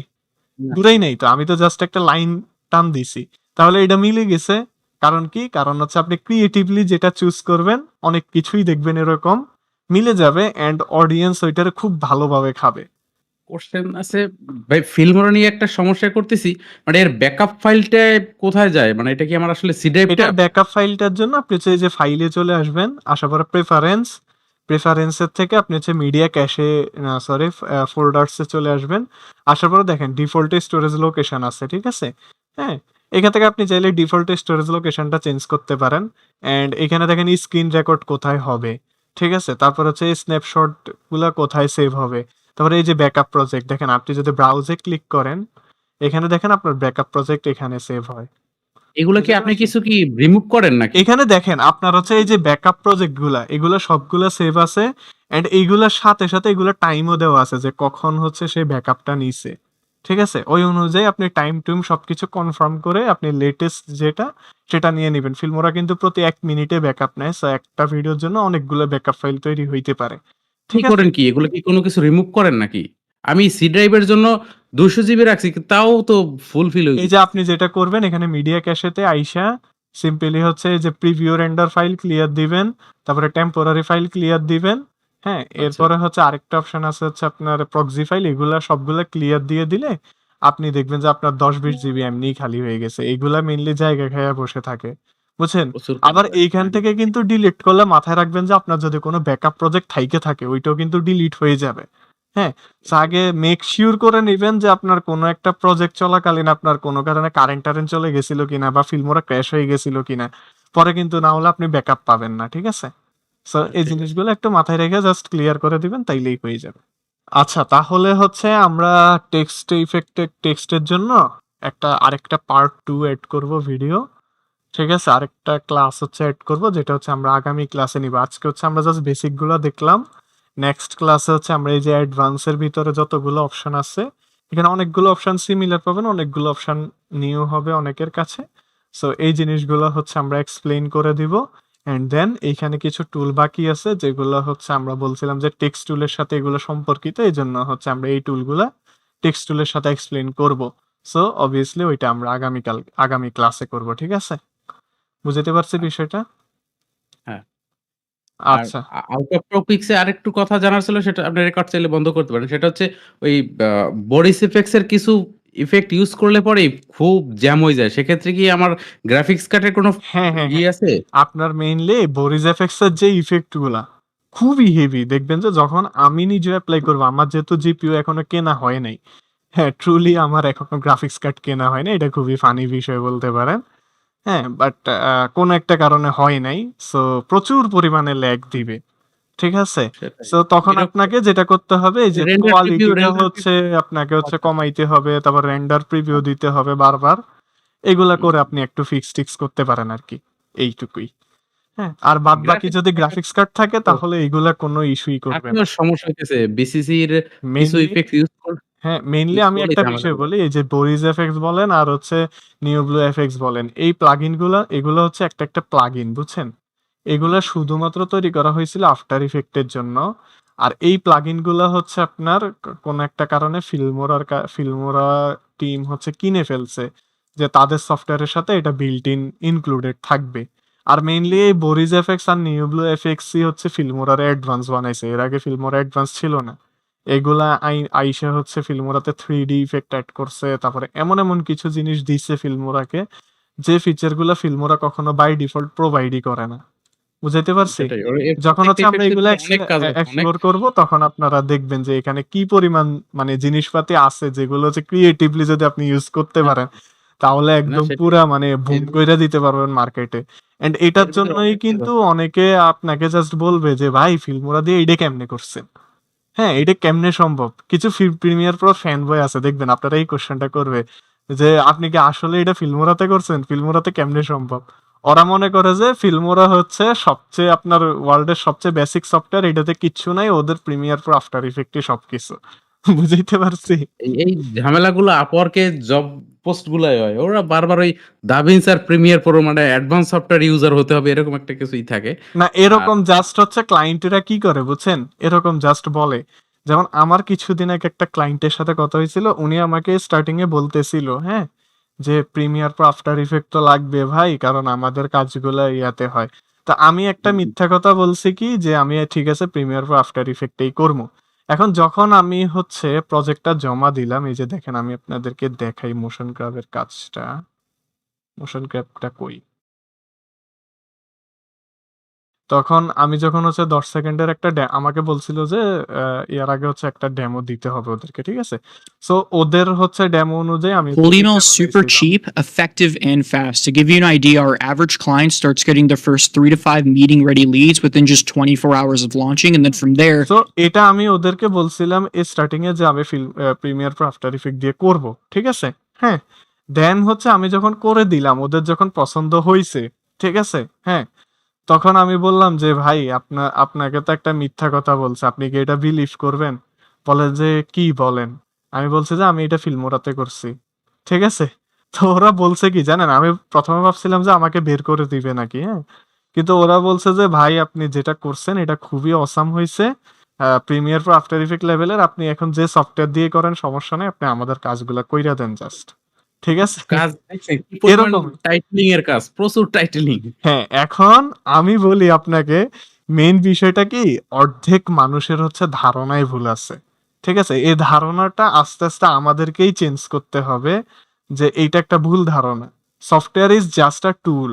না।
ঘুরাই নাই তো। আমি তো জাস্ট একটা লাইন টান দিছি। তাহলে এটা মিলে গেছে। কারণ কি? কারণ হচ্ছে আপনি ক্রিয়েটিভলি যেটা চুজ করবেন, অনেক কিছুই দেখবেন এরকম মিলে যাবে অ্যান্ড অডিয়েন্স ওইটারে খুব ভালোভাবে খাবে।
কোশ্চেন আছে ভাই, ফিল্মোরা নিয়ে একটা সমস্যায় করতেছি। মানে এর ব্যাকআপ ফাইলটা কোথায় যায়? মানে এটা কি আমার আসলে সি ড্রাইভটা?
এটার ব্যাকআপ ফাইলটার জন্য আপনি হচ্ছে এই যে ফাইলে চলে আসবেন। আসার পরে প্রেফারেন্সের থেকে আপনি হচ্ছে মিডিয়া ক্যাশে সরি ফোল্ডার্সে চলে আসবেন। আসার পরে দেখেন ডিফল্টে স্টোরেজ লোকেশন আছে, ঠিক আছে? হ্যাঁ, এখান থেকে আপনি চাইলে ডিফল্টে স্টোরেজ লোকেশনটা চেঞ্জ করতে পারেন। অ্যান্ড এখানে দেখেন স্ক্রিন রেকর্ড কোথায় হবে, ঠিক আছে? তারপর হচ্ছে স্ন্যাপশটগুলো কোথায় সেভ হবে। তারপরে এই যে ব্যাকআপ প্রজেক্ট দেখেন, আপনি যদি ব্রাউজে ক্লিক করেন, এখানে দেখেন আপনার ব্যাকআপ প্রজেক্ট এখানে সেভ হয়।
এগুলো কি
বুঝতে
আপনি
পারছেন?
কিছু কি রিমুভ করেন নাকি?
এখানে দেখেন আপনার হচ্ছে এই যে ব্যাকআপ প্রজেক্ট গুলা, এগুলা সবগুলা সেভ আছে এন্ড এইগুলার সাথে সাথে এগুলা টাইমও দেওয়া আছে যে কখন হচ্ছে সেই ব্যাকআপটা নিছে, ঠিক আছে? ওই অনুযায়ী আপনি টাইম টুইম সবকিছু কনফার্ম করে আপনি লেটেস্ট যেটা সেটা নিয়ে নেবেন। ফিল্মোরা কিন্তু প্রতি 1 মিনিটে ব্যাকআপ নেয়, সো একটা ভিডিওর জন্য অনেকগুলো ব্যাকআপ ফাইল তৈরি হইতে পারে,
কি
ঠিক আছে?
করেন কি? এগুলো কি কোনো কিছু রিমুভ করেন নাকি? আমি সি ড্রাইভের জন্য 200 জিবি রাখছি, তাও তো ফুলফিল হয়ে
এই যে আপনি যেটা করবেন এখানে মিডিয়া ক্যাশেতে আইসা সিম্পলি হচ্ছে এই যে প্রিভিউ রেন্ডার ফাইল ক্লিয়ার দিবেন, তারপরে টেম্পোরারি ফাইল ক্লিয়ার দিবেন। হ্যাঁ,
আচ্ছা।
এরপরে হচ্ছে আরেকটা অপশন আছে হচ্ছে আপনার প্রক্সি ফাইল, এগুলা সবগুলা ক্লিয়ার দিয়ে দিলে আপনি দেখবেন যে আপনার 10-20 জিবি এমনিই খালি হয়ে গেছে। এগুলা মেইনলি জায়গা খায়া বসে থাকে, বুঝছেন?
প্রচুর
আবার
কাজ।
এইখান
হ্যাঁ।
থেকে কিন্তু ডিলিট করলে মাথায় রাখবেন যে আপনার যদি কোনো ব্যাকআপ প্রজেক্ট থাইকে থাকে ওইটাও কিন্তু ডিলিট হয়ে যাবে। হ্যাঁ, সো আগে মেক শিওর করে নিবেন যে আপনার কোনো একটা প্রজেক্ট চলাকালীন আপনার কোনো কারণে কারেন্ট চলে গেছিল কিনা বা ফিল্মোরা ক্র্যাশ হয়ে গেছিল কিনা। পরে কিন্তু না হলে আপনি ব্যাকআপ পাবেন না, ঠিক আছে? সো এই
ঠিক আছে।
জিনিসগুলো একটু মাথায় রেখে জাস্ট ক্লিয়ার করে দিবেন তাইলেই হয়ে যাবে। আচ্ছা, তাহলে হচ্ছে আমরা টেক্সটের জন্য আরেকটা পার্ট 2 এড করব ভিডিও। ঠিক আছে? আরেকটা ক্লাস হচ্ছে এড করব যেটা হচ্ছে আমরা আগামী ক্লাসে নিব। আজকে হচ্ছে আমরা জাস্ট বেসিক গুলা দেখলাম। নেক্সট ক্লাসে হচ্ছে আমরা এই যে অ্যাডভান্স এর ভিতরে যতগুলো অপশন আছে, এখানে অনেকগুলো অপশন সিমিলার পাবেন, অনেকগুলো অপশন নিউ হবে অনেকের কাছে। সো এই জিনিসগুলো হচ্ছে আমরা এক্সপ্লেইন করে দিব। অ্যান্ড দেন এইখানে কিছু টুল বাকি আছে যেগুলো হচ্ছে আমরা বলছিলাম যে টেক্সট টুলের সাথে এগুলো সম্পর্কিত। এইজন্য হচ্ছে আমরা এই টুলগুলা টেক্সট টুলের সাথে এক্সপ্লেইন করব। সো অবভিয়াসলি ওইটা আমরা আগামী ক্লাসে করব, ঠিক আছে? বুঝতে পারছি বিষয়টা?
হ্যাঁ। আর
আচ্ছা।
আউট অফ টপিকস এ আরেকটু কথা জানার ছিল, সেটা আপনি রেকর্ড চাইলে বন্ধ করতে পারেন। সেটা হচ্ছে ওই বডিস ইফেক্টস এর কিছু ইফেক্ট ইউজ করলে পরে খুব জ্যাম হয়ে যায়। সেক্ষেত্রে কি আমার গ্রাফিক্স কার্ডের কোনো
হ্যাঁ, হ্যাঁ, হ্যাঁ।
আছে?
আপনার মেইনলি Boris FX এর যে ইফেক্ট গুলা খুবই হেভি। দেখবেন যে যখন আমি নিজে এপ্লাই করব, আমার যেহেতু জিপিইউ এখনো কেনা হয় নাই। হ্যাঁ, ট্রুলি আমার এখনো গ্রাফিক্স কার্ড কেনা হয় নাই। এটা খুবই ফানি বিষয় বলতে পারেন। হ্যাঁ, বাট কোনো একটা কারণে হয় নাই। সো প্রচুর পরিমাণে ল্যাগ দিবে। ঠিক আছে?
সেটাই।
সো তখন
বিরক্ত
আপনাকে যেটা করতে হবে এই যে
রেন্ডার প্রিভিউ
কোয়ালিটিটা হচ্ছে আপনাকে হচ্ছে কমাইতে হবে, তারপর রেন্ডার প্রিভিউ দিতে হবে বারবার। এগুলা করে আপনি একটু ফিক্স টিক্স করতে পারেন আরকি। এইটুকুই। হ্যাঁ, আর বাদবাকি
গ্রাফিক্স
যদি গ্রাফিক্স কার্ড থাকে তাহলে এগুলা কোনো ইস্যুই করবে না।
আপনার সমস্যা হইতেছে বিসিসির কিছু
মেইনলি
ইফেক্ট ইউজ
হ্যাঁ, মেইনলি
ইউজ
আমি
করলেই
একটা
ঝামেলা
বিষয়
হবে।
বলি, এই যে Boris FX বলেন আর হচ্ছে Neoblue FX বলেন, এই প্লাগইন গুলা এগুলো হচ্ছে একটা প্লাগইন, বুঝছেন? এগুলা শুধুমাত্র তৈরি করা হয়েছিল আফটার ইফেক্ট এর জন্য। আর এই প্লাগইন গুলা হচ্ছে আপনার কোনো একটা কারণে ফিল্মোরা টিম হচ্ছে কিনে ফেলছে। যে তাদের সফটওয়্যারের সাথে এটা বিল্ট ইন ইনক্লুডেড থাকবে। আর মেইনলি এই Boris FX আর Neoblue FX ই হচ্ছে ফিল্মোরার অ্যাডভান্স বানাইছে। এর আগে ফিল্মোরা অ্যাডভান্স ছিল না। এগুলা আইসা হচ্ছে ফিল্মোরাতে 3D ইফেক্ট এড করছে। তারপরে এমন কিছু জিনিস দিছে ফিল্মোরাকে, যে ফিচার গুলা ফিল্মোরা কখনো বাই ডিফল্ট প্রোভাইডই করে না। বুঝাইতে পারছি?
সেটাই। ওর এর
যখন
প্রত্যেকটা
হচ্ছে আমরা
ইফেক্টের
এগুলা
কিন্তু অনেক কাজ আছে। অনেক
এক্সপ্লোর করব তখন আপনারা দেখবেন যে এখানে কি পরিমাণ মানে জিনিসপাতি আছে যেগুলো হচ্ছে ক্রিয়েটিভলি যদি আপনি ইউজ করতে পারেন তাহলে
না
একদম
সেটাই।
পুরা মানে বুম কইরা দিতে পারবেন মার্কেটে। এন্ড এটার
এর ভিতরে
জন্যই
অনেক কাজ
কিন্তু
আছে।
অনেকে আপনাকে জাস্ট বলবে যে ভাই ফিল্মোরা দিয়ে এইটা কেমনে করছেন? হ্যাঁ, এটা কেমনে সম্ভব? কিছু প্রিমিয়ার প্রো ফ্যান বয় আছে দেখবেন আপনারা এই কোশ্চেনটা করবে যে আপনি কি আসলে এটা ফিল্মোরাতে করছেন? ফিল্মোরাতে কেমনে সম্ভব? ওরা মনে করে যে ফিল্মোরা হচ্ছে সবচেয়ে আপনার ওয়ার্ল্ডের সবচেয়ে বেসিক সফটওয়্যার, এটাতে কিচ্ছু নাই, ওদের প্রিমিয়ার প্রো আফটার ইফেক্টই সবকিছু। বুঝাইতে পারছি?
এই ঝামেলাগুলো আপওয়ার্কে জব পোস্ট গুলাই হয়। ওরা বারবার ওই দাভিন্সি আর প্রিমিয়ার প্রো মানে অ্যাডভান্স সফটওয়্যার ইউজার হতে হবে এরকম একটা কিছুই থাকে।
না
আর
এরকম জাস্ট হচ্ছে ক্লায়েন্টেরা কি করে বুঝছেন? এরকম জাস্ট বলে। যেমন আমার কিছুদিন আগে একটা ক্লায়েন্টের সাথে কথা হয়েছিল। উনি আমাকে স্টার্টিং এ বলতেছিল, হ্যাঁ? যে প্রিমিয়ার প্রো আফটার ইফেক্ট তো লাগবে ভাই, কারণ আমাদের কাজগুলা ইয়াতে হয়। তা আমি একটা মিথ্যা কথা বলছি কি যে আমি ঠিক আছে প্রিমিয়ার প্রো আফটার ইফেক্টেই করবো। এখন যখন আমি হচ্ছে প্রজেক্টটা জমা দিলাম, এই যে দেখেন আমি আপনাদেরকে দেখাই মোশন গ্রাফের কাজটা। মোশন গ্রাফটা কই? তখন আমি যখন হচ্ছে 10 সেকেন্ডের একটা আমাকে বলছিল যে ইয়ার আগে হচ্ছে একটা ডেমো দিতে হবে ওদেরকে, ঠিক আছে? সো ওদের হচ্ছে ডেমো অনুযায়ী আমি হচ্ছে
Polino
ওইটা
is super
বানাইছিলাম।
cheap, effective, and fast. To give you an idea, our average client starts getting their first 3 to 5 meeting ready leads within just 24 hours of launching. And then from there,
so এটা আমি ওদেরকে বলছিলাম স্টার্টিং এ যে আমি প্রিমিয়ার প্রো আফটার ইফেক্ট দিয়ে করব, ঠিক আছে? হ্যাঁ, দেন হচ্ছে আমি যখন করে দিলাম, ওদের যখন পছন্দ হইছে, ঠিক আছে? হ্যাঁ, তখন আমি বললাম যে ভাই আপনাকে তো একটা মিথ্যা কথা বলছে, আপনি কি এটা বিলিভ করবেন? বলে যে কি বলেন? আমি বলছি যে আমি এটা ফিল্মোরাতে করছি, ঠিক আছে? তো ওরা বলছে কি জানেন, আমি প্রথমে ভাবছিলাম যে আমাকে বের করে দিবে নাকি, হ্যাঁ? কিন্তু ওরা বলছে যে ভাই আপনি যেটা করছেন এটা খুবই অসাম হয়েছে, প্রিমিয়ার প্রো আফটার ইফেক্ট লেভেলের, আপনি এখন যে সফটওয়্যার দিয়ে করেন সমস্যা নেই, আপনি আমাদের কাজগুলা কইরা দেন জাস্ট, ঠিক আছে?
কাজ দেখছেন কি পরিমাণ
এরকম
টাইটেলিং এর কাজ, প্রচুর টাইটেলিং।
হ্যাঁ, এখন আমি বলি আপনাকে মেইন বিষয়টা কি, অর্ধেক মানুষের হচ্ছে ধারণাই ভুল আছে, ঠিক আছে? এই ধারণাটা আস্তে আস্তে আমাদেরকেই চেঞ্জ করতে হবে যে এইটা একটা ভুল ধারণা। সফটওয়্যার ইজ জাস্ট আ টুল।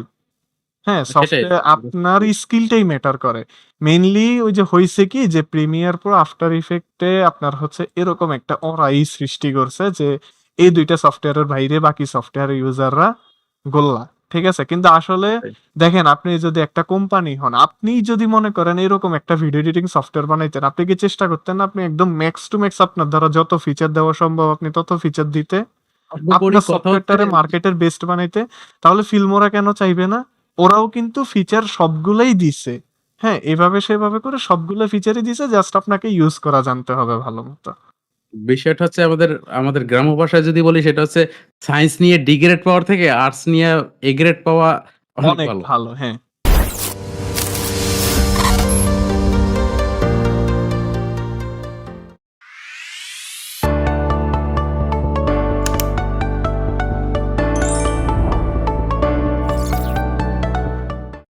হ্যাঁ,
সেটাই।
সফটওয়্যার আপনার স্কিলটাই ম্যাটার করে। মেইনলি ওই যে হইছে কি যে প্রিমিয়ার প্রো আফটার ইফেক্টে আপনার হচ্ছে এরকম একটা অরাই সৃষ্টি করছে যে এই ২ টা সফটওয়্যারের বাইরে বাকি সফটওয়্যার ইউজাররা গোল্লা। ঠিক আছে? কিন্তু আসলে দেখেন আপনি যদি একটা কোম্পানি হন, আপনি যদি মনে করেন এরকম একটা ভিডিও এডিটিং সফটওয়্যার বানাইতেন, আপনি কি চেষ্টা করতেন না আপনি একদম ম্যাক্স টু ম্যাক্স আপনার দ্বারা যত ফিচার দেওয়া সম্ভব আপনি তত ফিচার দিতে?
সর্বোপরি
আপনার
কথা
সফটওয়্যারটারে
হচ্ছে
মার্কেটের বেস্ট বানাইতে? তাহলে ফিল্মোরা কেন চাইবে না? ওরাও কিন্তু ফিচার সবগুলাই দিছে। হ্যাঁ, এভাবে সেভাবে করে সবগুলো ফিচারই দিছে, জাস্ট আপনাকে ইউজ করা জানতে হবে ভালোমতো।
বিষয়টা হচ্ছে আমাদের গ্রাম্য ভাষায় যদি বলি সেটা হচ্ছে সায়েন্স নিয়ে ডি গ্রেড পাওয়ার থেকে আর্টস নিয়ে এ গ্রেড পাওয়া অনেক
অনেক
ভালো।
ভালো, হ্যাঁ।